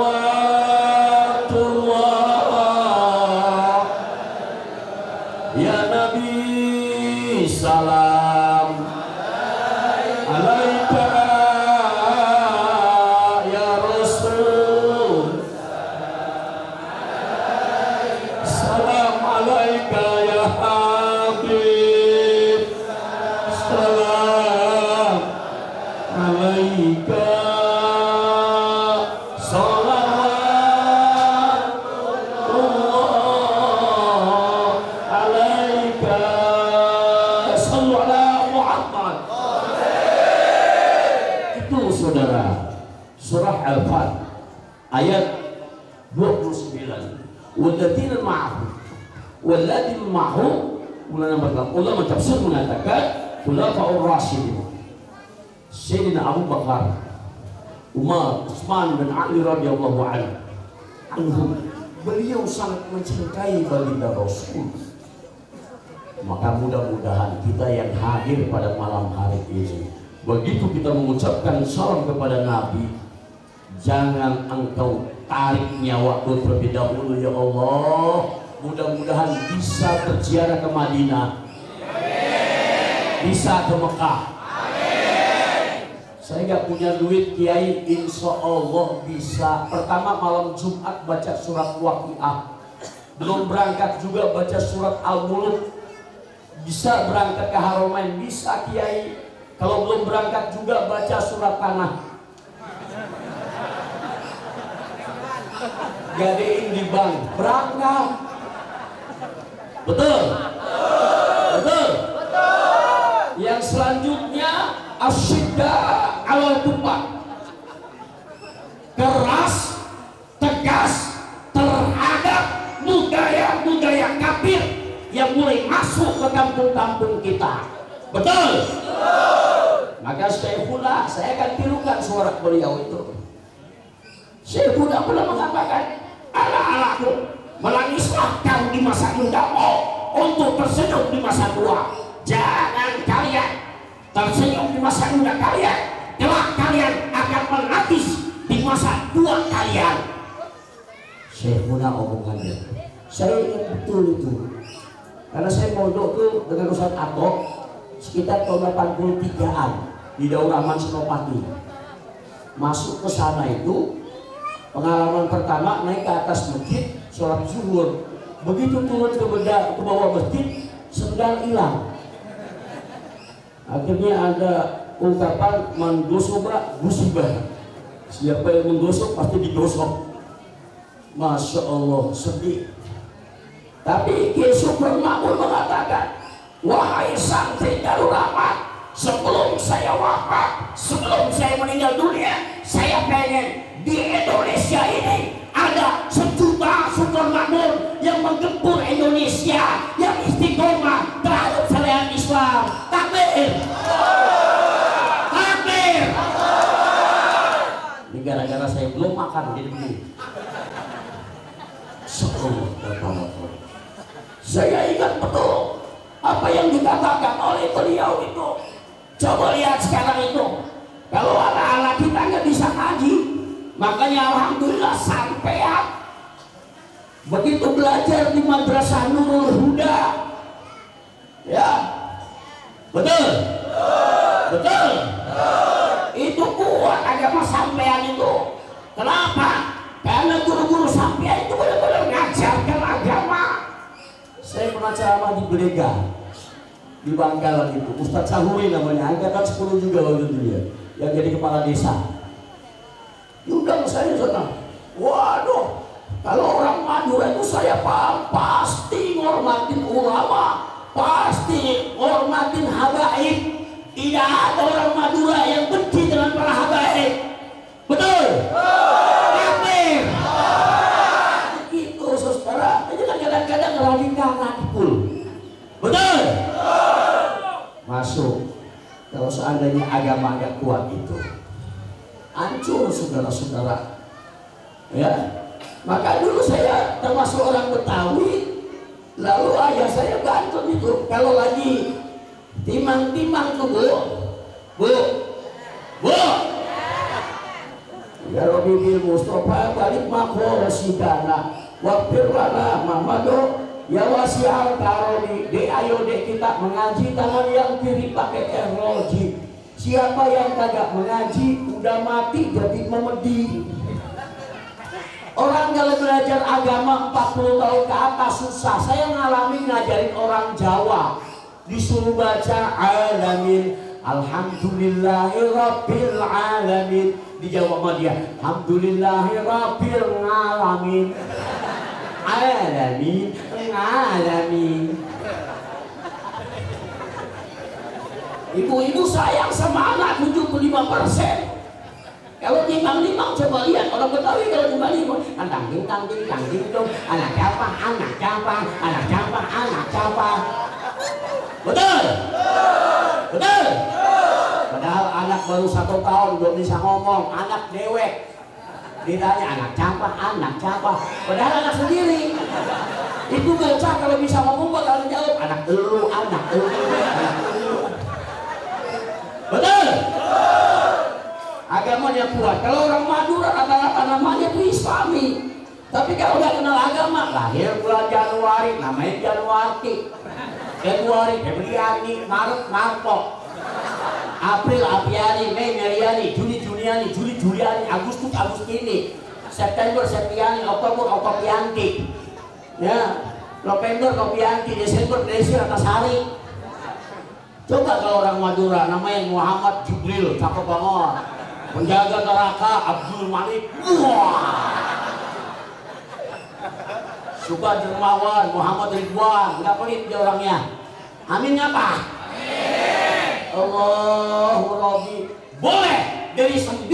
Ya Nabi, salam alaika. Ya Rasul, salam alaika ya Habib. Salam alaika. Salawatullah alaika. Sallu ala Muhammad. Itu saudara, surah Al-Fat ayat 29. Walladzina ma'ahu, ulama tafsir mengatakan khulafaur rasyidin, Sayyidina Abu Bakar, Umar, Utsman dan Ali radhiyallahu anhum. Beliau sangat mencintai baginda Rasul. Maka mudah-mudahan kita yang hadir pada malam hari ini, begitu kita mengucapkan salam kepada Nabi, jangan engkau tarik nyawaku terlebih dahulu ya Allah. Mudah-mudahan bisa berziarah ke Madinah, bisa ke Mekah. Saya nggak punya duit Kiai, insya Allah bisa. Pertama malam Jumat baca surat Waqiah, belum berangkat juga baca surat Al-Mulk. Bisa berangkat ke Haramain, bisa Kiai. Kalau belum berangkat juga baca surat Tanah. Gadein di bank, berangkat. Betul? Betul? Yang selanjutnya asyidda ala tumpah, keras, tegas terhadap budaya-budaya kafir yang mulai masuk ke kampung-kampung kita. Betul? Maka Syekhuna, saya akan tirukan suara beliau itu. Syekhuna pula mengatakan, anak-anakku, menangislah kau di masa mudamu untuk tersenyum di masa tua. Jangan kalian tersenyum di masa muda kalian, kelak kalian akan menangis di masa tua kalian. Syekhuna omongannya, saya ingat betul itu. Karena saya mondok tuh dengan Ustaz Atok sekitar tahun 83-an di Daurah Senopati. Masuk ke sana itu pengalaman pertama, naik ke atas masjid sholat zuhur. Begitu turun ke bawah masjid, sendal hilang. Akhirnya ada ungkapan menggosobra musibah. Siapa yang menggosok pasti digosok. Masya Allah, sedih. Tapi Kiai Sugeng Makmur mengatakan, wahai santri Darul Rahmat, sebelum saya wafat, sebelum saya meninggal dunia, saya pengen di Indonesia ini ada 1 juta Sugeng Makmur yang menggempur Indonesia, yang istiqomah terhadap syariat Islam. Takbir! Takbir! Ini gara-gara saya belum makan jadi begini. Saya ingat betul apa yang dikatakan oleh beliau itu. Coba lihat sekarang itu, kalau anak-anak kita nggak bisa ngaji, makanya alhamdulillah sampean begitu belajar di Madrasah Nurul Huda, ya betul. Betul? Itu kuat agama sampean itu. Kenapa? Karena guru-guru sampean itu benar-benar ngajarkan agama. Saya pernah ceramah di Belega, di Bangkalan itu. Ustadz Sahuri namanya, angkatan 10 juga waktu itu dia, yang jadi kepala desa. Diundang saya sana. Waduh, kalau orang Madura itu saya paham, pasti ngormatin ulama, pasti ngormatin habaib. Tidak ada orang Madura yang benci dengan para habaib. Betul? Kafir. Itu saudara, itu kan kadang-kadang radikal radikul. Betul? Masuk. Kalau seandainya agama agak kuat itu, hancur saudara-saudara. Ya, maka dulu saya termasuk orang Betawi, lalu ayah saya bantu itu kalau lagi timang-timang tuh bu, ya Robi bil Mustafa balik makro sidana, wakfir lana Mamado, ya wasial karoni, ayo kita mengaji tangan yang kiri pakai teknologi. Siapa yang kagak mengaji udah mati jadi memedi. Orang kalau belajar agama 40 tahun ke atas susah. Saya ngalami ngajarin orang Jawa, disuruh baca alamin, alhamdulillahirabbil alamin. Dijawab sama dia, alhamdulillahirabbil alamin. Alamin, alamin. Ibu-ibu sayang sama anak 75%. Kalau timbang-timbang coba lihat orang Betawi kalau timbang-timbang tangking dong, anak siapa, betul? Betul? Padahal anak baru 1 tahun belum bisa ngomong, anak dewek. Ditanya anak siapa, padahal anak sendiri. Itu bocah kalau bisa ngomong bakal jawab anak elu. Betul? Agamanya kuat. Kalau orang Madura rata-rata namanya itu Islami. Tapi kalau udah kenal agama, lahir bulan Januari, namanya Januari. Februari, Febriani, Maret, Marto. April, Apiani, Mei, Meriani, Juni, Juniani, Juli, Juliani, Agustus, Agustini. September, Septiani, Oktober, Oktopianti. Ya, November, Kopianti, Desember, Desi, Ratasari. Coba kalau orang Madura namanya Muhammad Jibril, cakep banget. Penjaga neraka Abdul Malik. Suka dermawan Muhammad Ridwan, nggak pelit dia orangnya. Amin apa? Allahu Rabbi. Boleh dari 10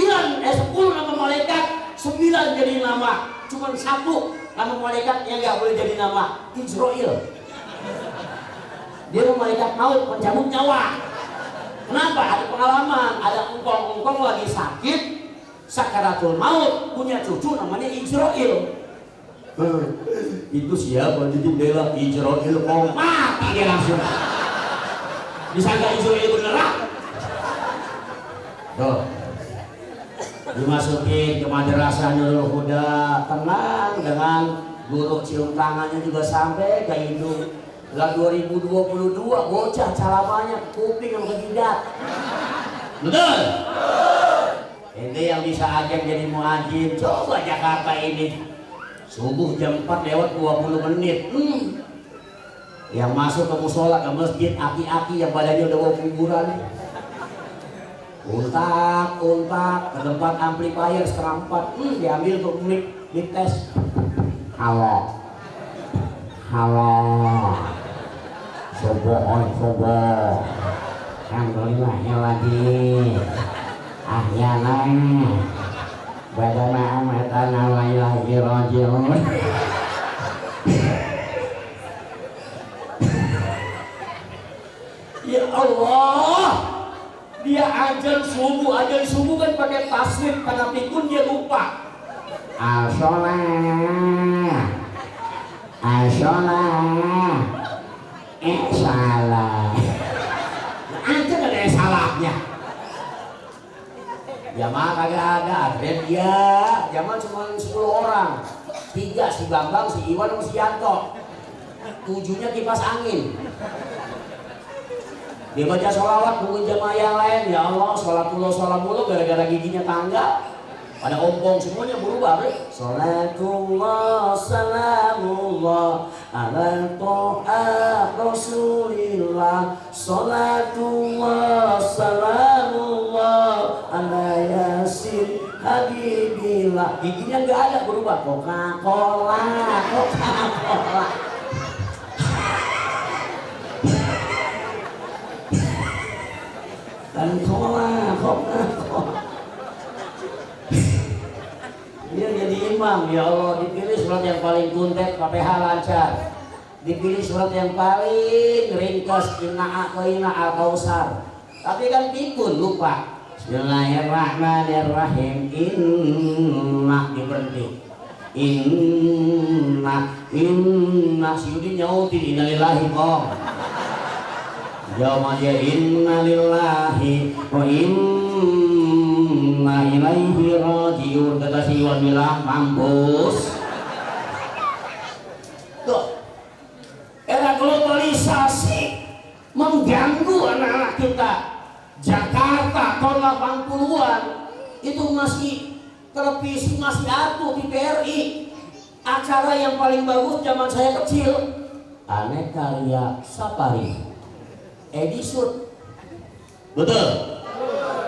nama malaikat 9 jadi nama, cuma 1 nama malaikat yang nggak boleh jadi nama, Israel. Dia malaikat maut, pencabut nyawa. Kenapa? Ada pengalaman, ada engkong lagi sakit, sakaratul maut, punya cucu namanya Israel. Itu siapa? Jadi bela Israel mau mati dia langsung. Disangka Israel beneran. Tuh, dimasukin ke madrasah Nurul Huda, tenang dengan guru cium tangannya juga sampai ke hidung. Lah 2022 bocah calamanya kuping yang kejidat. Betul? Ini yang bisa agen jadi muadzin. Coba Jakarta ini subuh jam 4 lewat 20 menit. Yang masuk ke musola, ke masjid, aki-aki yang badannya udah bawa kuburan. Untak ke tempat amplifier 3/4. Diambil untuk mic tes. Halo. Sobo. Alhamdulillah ya lagi. Ahyana. Badana amatana wa ilahi raji'un. Ya Allah. Dia ajan subuh kan pakai tasbih karena pikun dia lupa. As-sholah. Salah. Aja gak ada salahnya. Jamaah kagak ada, dia jamaah cuma 10 orang. 3 si Bambang, si Iwan, si Yanto. 7-nya kipas angin. Dia baca sholawat nungguin jamaah yang lain, ya Allah sholat mulu gara-gara giginya tangga pada ompong semuanya berubah. Sholatullah salamullah ala to'a rasulillah, sholatullah salamullah ala yasin habibillah. Giginya nggak ada berubah. Coca-Cola dan Coca-Cola. Dia jadi imam, ya Allah, dipilih surat yang paling kuntet, KPH lancar. Dipilih surat yang paling ringkas, inna a'toina al-kausar. Tapi kan pikun, lupa. Bismillahirrahmanirrahim. Inna diberhenti. Inna Syudi nyautin innalillahi kong. Jawab dia inna lillahi wa inna ilaihi rajiun. Kata si Iwan bilang mampus. Tuh, era globalisasi mengganggu anak-anak kita. Jakarta tahun 80-an itu masih televisi masih atuh di TVRI. Acara yang paling bagus zaman saya kecil Aneka Karya Safari Edisut. Betul.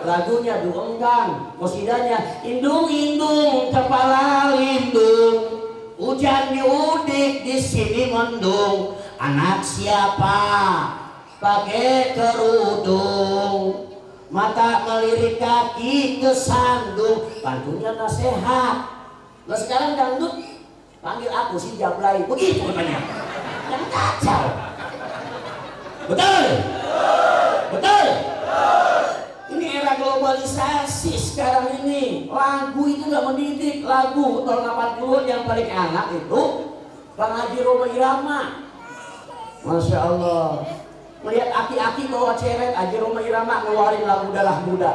Lagunya duenggang, kosidanya indung-indung kepala lindung, hujan diudik di sini mendung, anak siapa pakai kerudung, mata melirik kaki kesandung, pantunya nasihat. Nah sekarang dangdut panggil aku si Jablay, begitu katanya. Yang kacau. Betul? Betul? Ini era globalisasi sekarang ini. Lagu itu gak mendidik. Lagu tahun 80 yang paling enak itu Bang Haji Roma Irama. Masya Allah. Melihat aki-aki bawa ceret, Haji Roma Irama ngeluarin lagu Dalah Muda.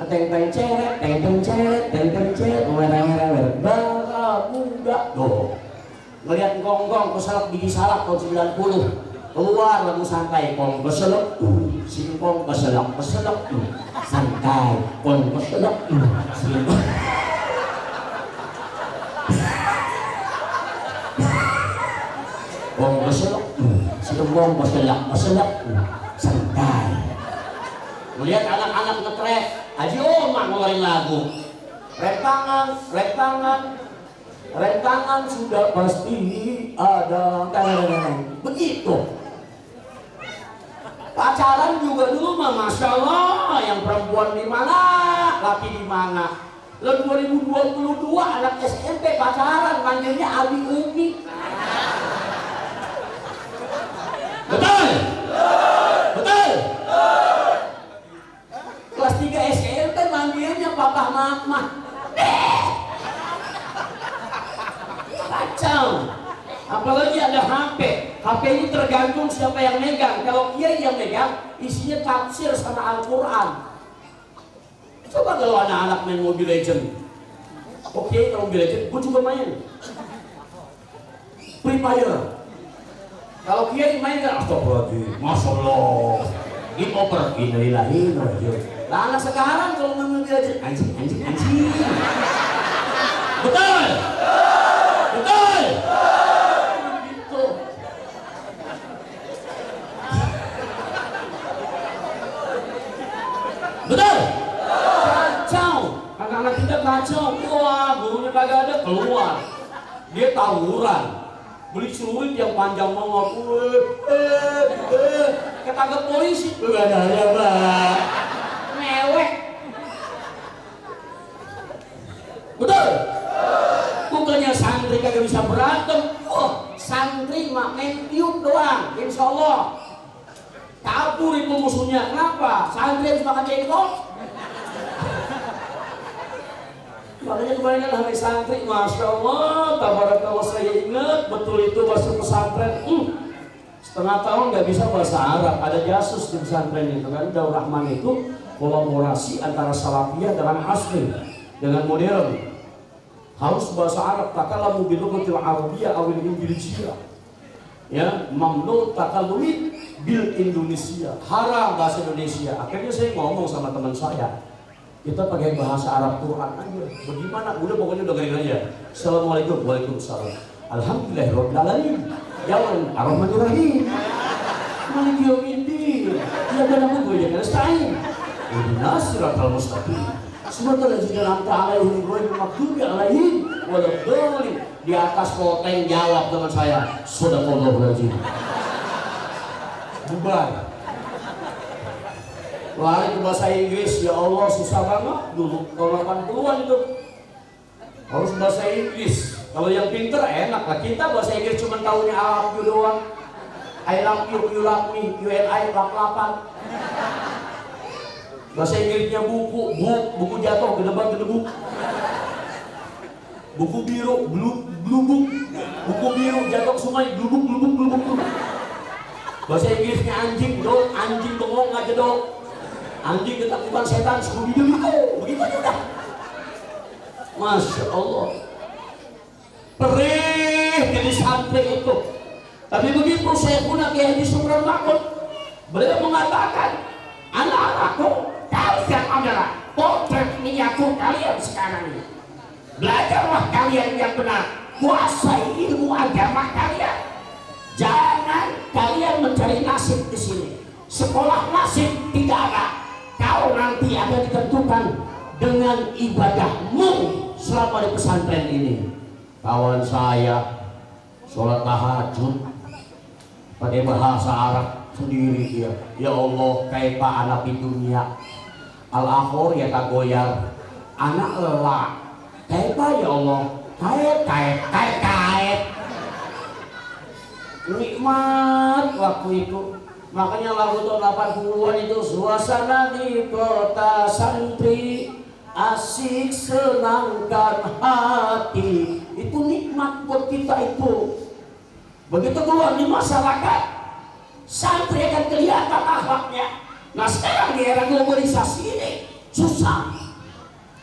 Teng teng ceret, teng teng ceret, teng teng ceret, merah-merah, Dalah Muda. Tuh. Melihat gonggong keselak gigi salak tahun 90. Keluar lagu santai, kong keselak, singkong keselak, santai, kong keselak, singkong. Kong keselak, singkong keselak, santai. Melihat anak-anak ngetrek, Haji Omang ngeluarin lagu. Rentangan sudah pasti ada. Begitu. Pacaran juga dulu mah Masya Allah, yang perempuan di mana, laki di mana. Lalu 2022 anak SMP pacaran manggilnya Abi Umi. Betul? Betul? Kelas 3 SMP manggilnya Papa Mama. Kacau. Apalagi ada HP. HP ini tergantung siapa yang megang. Kalau kiai yang megang, isinya tafsir sama Al-Quran. Coba kalau anak-anak main Mobile Legend. Oke, kalau Mobile Legend, gue juga main. Free Fire. Kalau kiai main kan, astagfirullahaladzim, Masya Allah. Game over. Innalillahi wa inna ilaihi raji'un. Nah anak sekarang kalau main Mobile Legend, anjing. Betul? Betul? Gitu. Betul? Kacau. Anak-anak kita kacau. Wah, gurunya kagak ada, keluar. Dia tawuran. Beli celurit yang panjang banget. Ketangkep polisi. Gak ada ya, Mbak. Mewek. Betul? Bukannya santri kagak bisa berantem. Santri mak main tiup doang. Insya Allah kabur itu musuhnya. Kenapa? Santri harus makan jengkol. Makanya kemarin kan hari santri, Masya Allah, tabarakallah, saya ingat betul itu masuk pesantren. Setengah tahun nggak bisa bahasa Arab. Ada jasus di pesantren itu kan. Daur Rahman itu kolaborasi antara salafiyah dengan asli, dengan modern. Harus bahasa Arab, takalamu bilugatil arabiyyah awil injilijiyah. Ya, mamnu takalumi Bil Indonesia, haram bahasa Indonesia. Akhirnya saya ngomong sama teman saya, kita pakai bahasa Arab Quran aja. Bagaimana? Udah pokoknya udah garing aja. Assalamualaikum, waalaikumsalam. Alhamdulillahirobbilalamin. Jangan Ar-Rahmanir-Rahim. Maliki yaumiddin. Iyyaka na'budu wa iyyaka nasta'in. Ihdinas siratal mustaqim. Siratal ladzina an'amta 'alaihim ghairil maghdubi 'alaihim waladdallin. Di atas loteng jawab teman saya, Shadaqallahul Azim. Bubar. Lari ke bahasa Inggris, ya Allah susah banget dulu tahun 80-an itu. Harus bahasa Inggris. Kalau yang pinter enak lah. Kita bahasa Inggris cuma tahunya I love you doang. I love you, you love me, you and I lap-lapan. Bahasa Inggrisnya buku jatuh, gedebak-gedebuk. Buku biru, blubuk. Buku biru jatuh ke sungai, blubuk. Bahasa Inggrisnya anjing, dong, anjing bengong aja dong. Anjing ketakutan setan, Scooby-Doo, begitu aja udah. Masya Allah. Perih jadi santri itu. Tapi begitu saya punya Kiai Haji Sukron Makmur, beliau mengatakan, anak-anakku, kalian adalah potret minyaku kalian sekarang ini. Belajarlah kalian yang benar, kuasai ilmu agama kalian. Jangan kalian mencari nasib di sini. Sekolah nasib tidak ada. Kau nanti akan ditentukan dengan ibadahmu selama di pesantren ini. Kawan saya sholat tahajud pakai bahasa Arab sendiri dia. Ya Allah, kaifa anak di dunia al-akhir ya tagoyar anak lelah. Kaifa ya Allah, kait. Nikmat waktu itu. Makanya lagu tahun 80-an itu, suasana di kota santri asik senangkan hati. Itu nikmat buat kita itu. Begitu keluar di masyarakat, santri akan kelihatan akhlaknya. Nah sekarang di era globalisasi ini susah.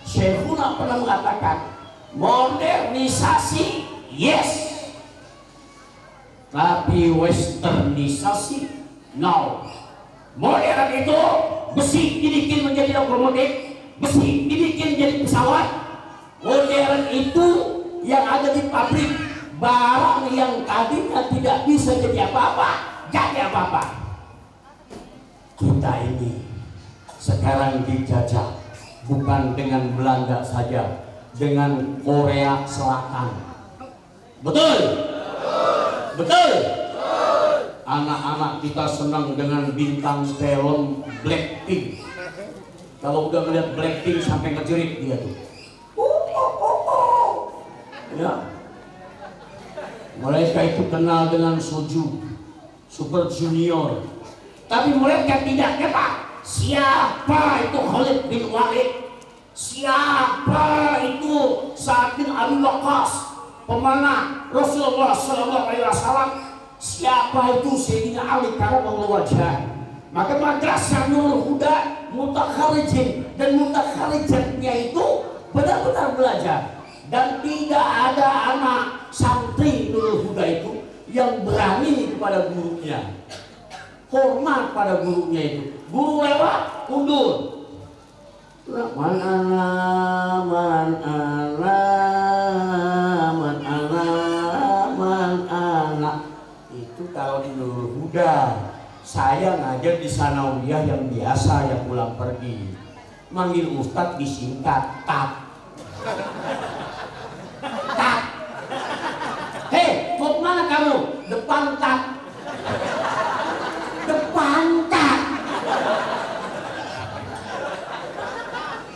Syekhuna pernah mengatakan, modernisasi yes, tapi westernisasi no. Modern itu besi dibikin menjadi lokomotif, besi dibikin menjadi pesawat. Modern itu yang ada di pabrik, barang yang tadinya tidak bisa jadi apa-apa, jadi apa-apa. Kita ini sekarang dijajah bukan dengan Belanda saja, dengan Korea Selatan. Betul? Betul? Anak-anak kita senang dengan bintang film Blackpink. Kalau udah melihat Blackpink sampai ngejerit dia tuh. Ya. Mereka itu kenal dengan Suju, Super Junior. Tapi mereka tidak ketahui siapa itu Khalid bin Walid, siapa itu Sa'ad bin Abi Waqqas, pemanah Rasulullah SAW. Siapa itu Sayyidina Ali karramallahu wajhah. Maka madrasah Nurul Huda mutakharijin dan mutakharijatnya itu benar-benar belajar. Dan tidak ada anak santri Nurul Huda itu yang berani kepada gurunya, hormat pada gurunya itu. Guru lewat, undur. Man ana. Itu kalau di Nurul Huda. Saya ngajar di Sanawiyah yang biasa, yang pulang pergi. Manggil ustadz disingkat tak. Tak. Hei, mau kemana kamu? Depan tak. Depan tak.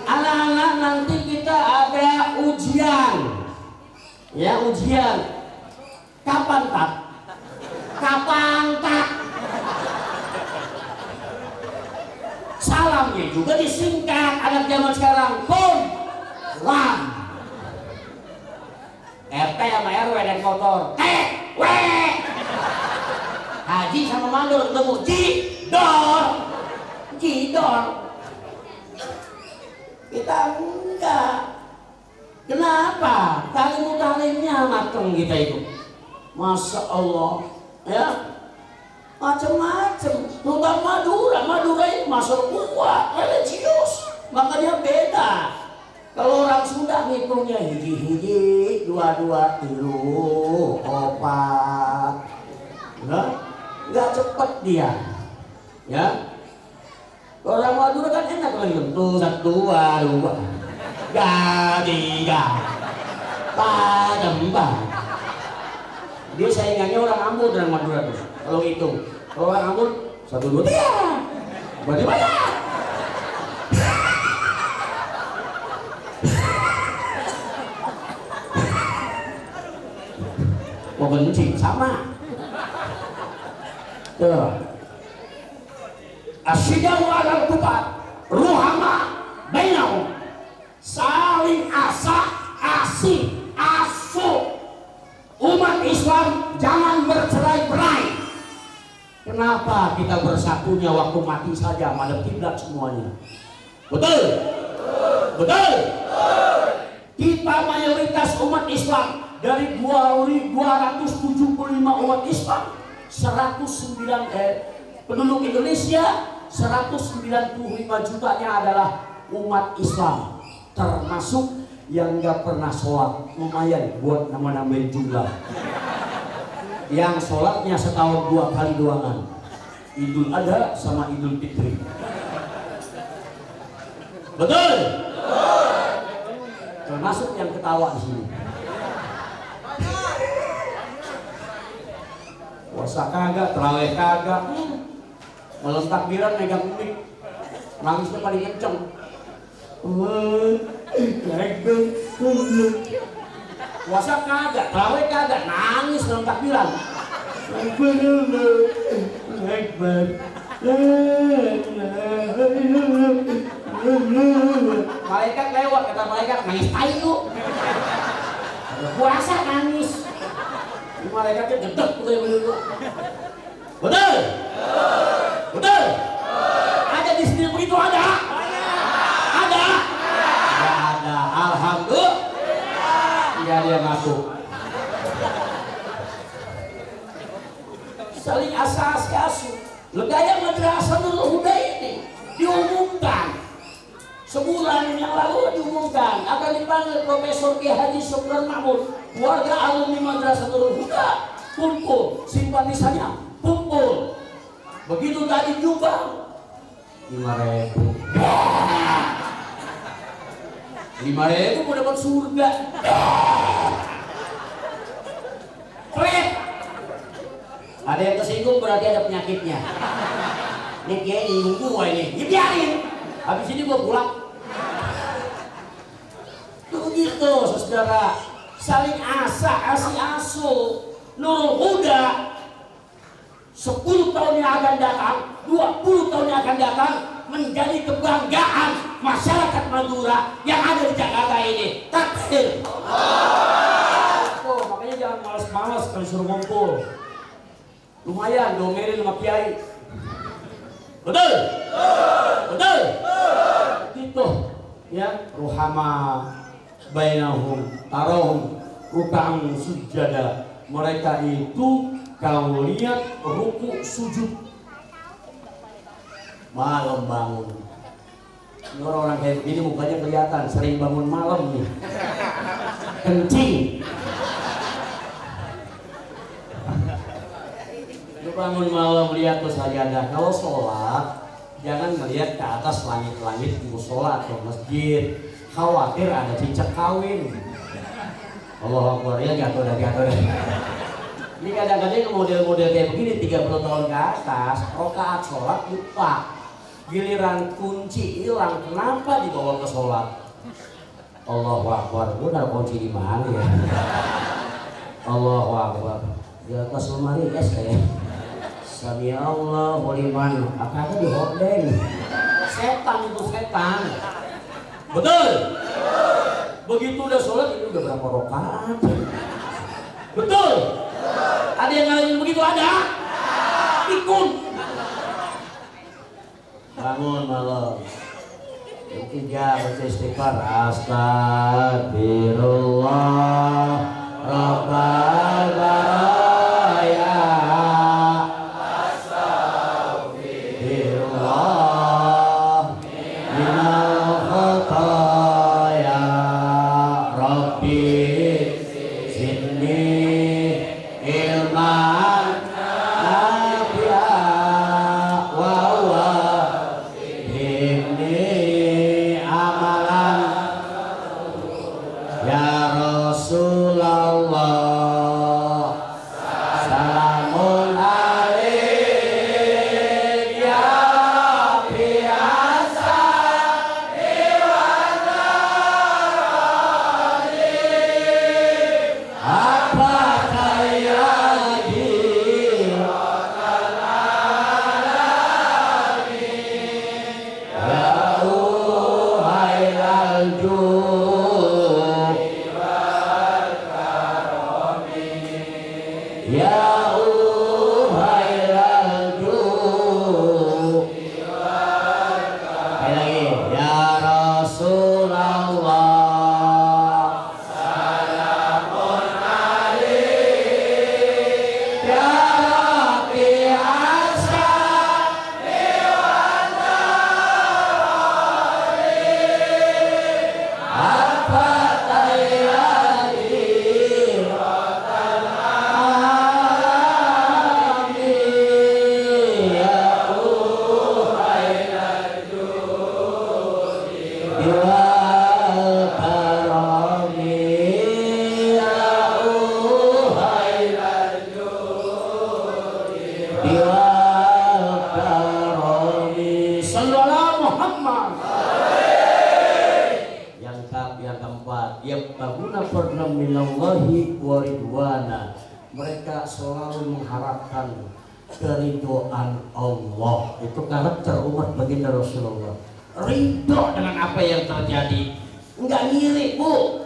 Anak-anak, nanti kita ada ujian. Ya, ujian. Kapan tak? Kapan tak? Salamnya juga disingkat. Anak zaman sekarang pun lam. RT sama RW dan motor W. Haji sama mandor ketemu Jidor. Kita enggak. Kenapa? Talimnya mateng kita itu. Masya Allah. Ya. macam-macam, terutama Madura ini masuk kuat, religius, makanya beda. Kalau orang Sunda ngitungnya hiji-hiji, dua-dua, tilu, opat, nggak cepet dia, ya. Orang Madura kan enak lagi, tuh satu, dua, tiga, empat. Dia saingannya orang Ambon dan Madura tuh. Kalau itu, kalau orang Ambon satu, dua, tiga, berarti banyak. Mau benci sama. Tuh. Asyidahu alal kubat, ruhama bainahum, saling asih, asuh. Umat Islam jangan bercerai-berai. Kenapa kita bersatunya waktu mati saja, madep kiblat semuanya? Betul? Betul? Kita mayoritas umat Islam. Dari 275 umat Islam, 109 penduduk Indonesia, 195 jutanya adalah umat Islam, termasuk yang nggak pernah sholat. Lumayan buat nama-namain jumlah. Yang sholatnya setahun 2 kali doangan, Idul Adha sama Idul Fitri. Betul? Termasuk yang ketawa di sini. Puasa kagak, terawih kagak, malam takbiran megang mic, nangisnya paling kenceng. Puasa kagak, terawih kagak, nangis malam takbiran. Malaikat lewat, kata malaikat, nangis tai lu. Puasa nangis. Malaikatnya gedek betul. Betul? Betul? Ada di sini begitu ada? Ada? Tidak ada. Alhamdulillah. Iya dia ngaku. Saling asuh. Legaya Madrasah Nurul Huda ini diumumkan sebulan yang lalu, diumumkan akan dipanggil Profesor Ki Haji Sukron Mahmud. Warga alumni Madrasah Nurul Huda kumpul, simpatisannya kumpul. Begitu tadi juga 5.000. 5.000 mau dapat surga. Keren. Ada yang tersinggung berarti ada penyakitnya. Ini kiai nyinggung gua ini. Ya biarin. Habis ini gua pulang. Begitu, saudara. Saling asih asuh. Nurul Huda 10 tahun yang akan datang, 20 tahun yang akan datang menjadi kebanggaan masyarakat Madura yang ada di Jakarta ini. Takbir. Oh, makanya jangan malas-malas kalau suruh ngumpul. Lumayan domelin sama kiai. Betul? Betul? Gitu ya, ruhama bainahum tarahum ruk'an sujada. Mereka itu kau lihat ruku sujud malam bangun. Ini orang kayak gini mukanya kelihatan sering bangun malam nih, kencing. Lu bangun malam lihat tuh sajadah. Kalau sholat jangan melihat ke atas langit-langit musola atau masjid. Khawatir ada cicak kawin. Allah Akbar, ya jatuh dah. Ini kadang-kadang model-model kayak begini 30 tahun ke atas, rokaat sholat lupa, giliran kunci hilang, kenapa dibawa ke sholat? Allahu Akbar, lu naruh kunci di mana ya? Allahu Akbar, di atas lemari es kayak. Sami Allahu liman, apa di hordeng? Setan itu setan. Betul? Begitu udah sholat itu udah berapa rokaat? Betul? Ada yang ngalamin begitu ada? Ikut. Bangun malam. Yang ketiga baca istighfar. Astagfirullah Rabbal baraya. ya Rabbi zidni ilman nafi'a wa wafihni amalan ya Rasulullah. Salamun alaik ya biasa apa kaya ya uhailal ya uhailal lagi ya Rasulullah. Salamun alaik ya Rabbi asa apa tayyadi yang keempat, yabtaguna fadlan minallahi wa ridwana. Mereka selalu mengharapkan keridhaan Allah. Itu karakter umat baginda Rasulullah. Ridho dengan apa yang terjadi, enggak ngiri. Bu,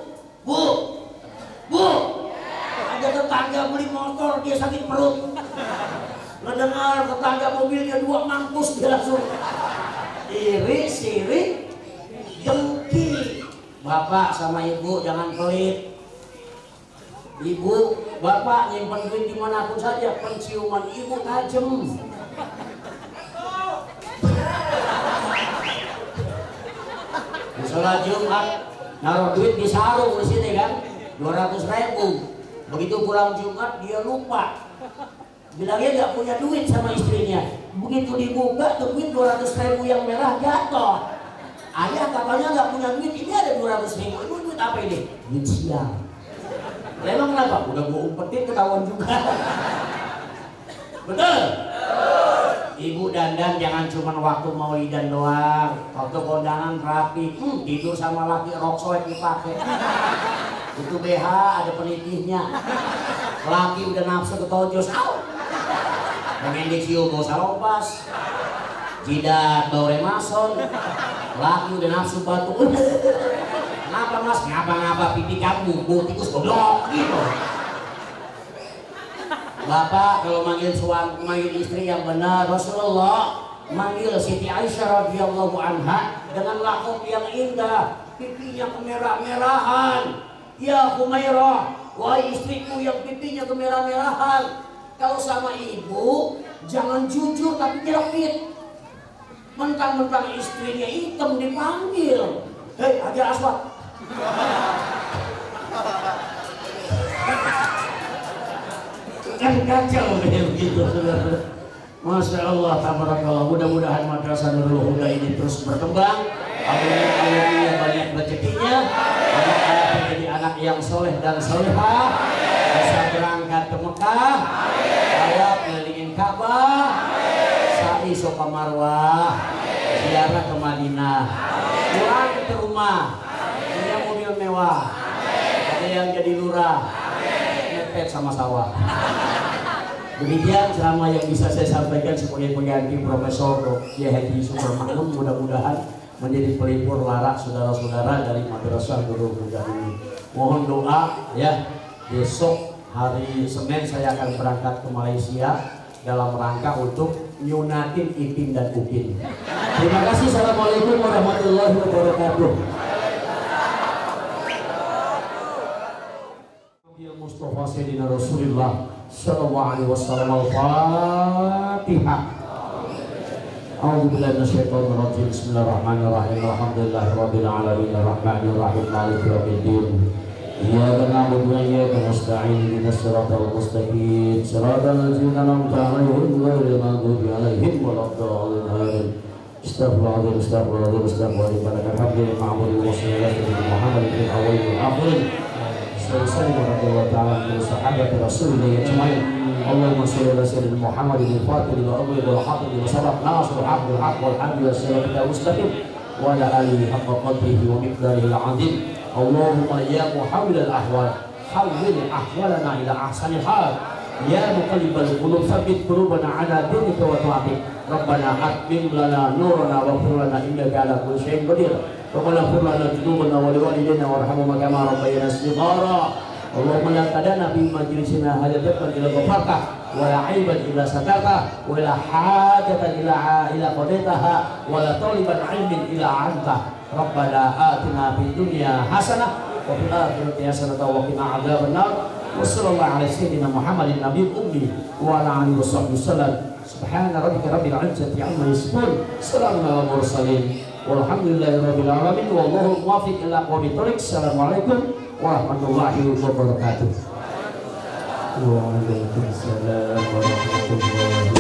ada tetangga beli motor dia sakit perut, mendengar tetangga mobilnya 2 mampus dia langsung iri, sirik, dengki. Bapak sama ibu jangan pelit. Ibu, bapak nyimpen duit dimanapun saja, penciuman ibu tajam. Di sholat Jumat naruh duit di sarung di sini kan, 200.000. Begitu pulang Jumat dia lupa, bilangnya nggak punya duit sama istrinya. Begitu dibuka tuh duit 200.000 yang merah jatuh. Ayah katanya nggak punya duit, ini ada 200.000. Ibu duit apa ini? Duit siang. Memang kenapa? Udah gue umpetin ketahuan juga. Betul? Ibu dandan jangan cuma waktu maulidan doang. Waktu kondangan rapi, tidur sama laki rok soek dipakai. Itu BH ada penitihnya. Laki udah nafsu ketojos, pengen dicium gak usah lopas. Jidat bau remason. Laki udah nafsu batu. Kenapa mas? Ngapa-ngapa pipi kamu? Bau tikus goblok gitu. Bapak kalau manggil suami, manggil istri yang benar, Rasulullah manggil Siti Aisyah radhiyallahu anha dengan lakop yang indah, pipinya kemerah-merahan. Ya Humairah, wahai istriku yang pipinya kemerah-merahan. Kalau sama ibu jangan jujur tapi nyelekit. Mentang-mentang istrinya hitam dipanggil, hei Hajar Aswad. Kan kacau begitu saudara. Masya Allah, tabarakallah. Mudah-mudahan madrasah Nurul Huda ini terus berkembang. Alhamdulillah banyak rezekinya. Anak-anak menjadi anak yang soleh dan solehah. Bisa berangkat ke Mekah. Tawaf kelilingin Ka'bah. Sa'i Sofa Marwah. Ziarah ke Madinah. Pulang ke rumah. Punya mobil mewah. Ada yang jadi lurah. Mepet sama sawah. Demikian ceramah yang bisa saya sampaikan sebagai pengganti Profesor Kiai Haji Sumarmakmun. Mudah-mudahan menjadi pelipur larak saudara-saudara dari Madrasah Nurul Huda ini. Mohon doa ya. Besok hari Senin saya akan berangkat ke Malaysia dalam rangka untuk nyunatin Ipin dan Upin. Terima kasih. Assalamualaikum warahmatullahi wabarakatuh. Mustafa Sayyidina Rasulullah sallallahu alaihi wasallam. Al-Fatihah. أعوذ بالله من الشيطان الرجيم. بسم الله الرحمن الرحيم. الحمد لله رب العالمين الرحمن الرحيم مالك يوم الدين. إياك نعبد وإياك نستعين اهدنا الصراط المستقيم صراط الذين أنعمت عليهم غير المغضوب عليهم ولا الضالين. Astagfirullahaladzim, astagfirullahaladzim, astagfirullahaladzim. Alhamdulillah, ma'amudil wassalamualaikum Muhammad bin awal wal akhirin. Selesai warahmatullahi ta'ala min sahabati rasulillah ajma'in. Allahumma sholli ala sayyidina Muhammad al-Fatih lima aghlaq wal khatib lima sabaq nasrul haqq wal haqq wal hamdi was siratal mustaqim wa ala alihi haqqa qadrihi wa miqdarihi al-'azim. Allahumma ya muhawwil al-ahwal hawwil ahwalana ila ahsanil hal. Ya muqallibal qulub tsabbit qulubana ala dinika wa ta'atik. Rabbana atmim lana nurana waghfir lana innaka ala kulli syai'in qadir. Rabbana ighfir lana dzunubana wa liwalidayna warhamhuma kama rabbayana shighara. Allahumma la tadana fi majlisina hajatan ila ghafarta wa la aiban illa satata wa la hajatan ila qadaitaha wa la taliban ilmin ila anta. Rabbana atina fid dunya hasanah wa fil akhirati hasanah wa qina adzabannar. Wassallallahu ala sayyidina Muhammadin nabiyil ummi wa ala alihi washabbihi wasallam. Subhana rabbika rabbil izzati amma yasifun. Salamun alal mursalin. Walhamdulillahi rabbil alamin. Wallahu muwaffiq ila aqwamit thoriq. Assalamualaikum warahmatullahi wabarakatuh. Waalaikumsalam warahmatullahi wabarakatuh.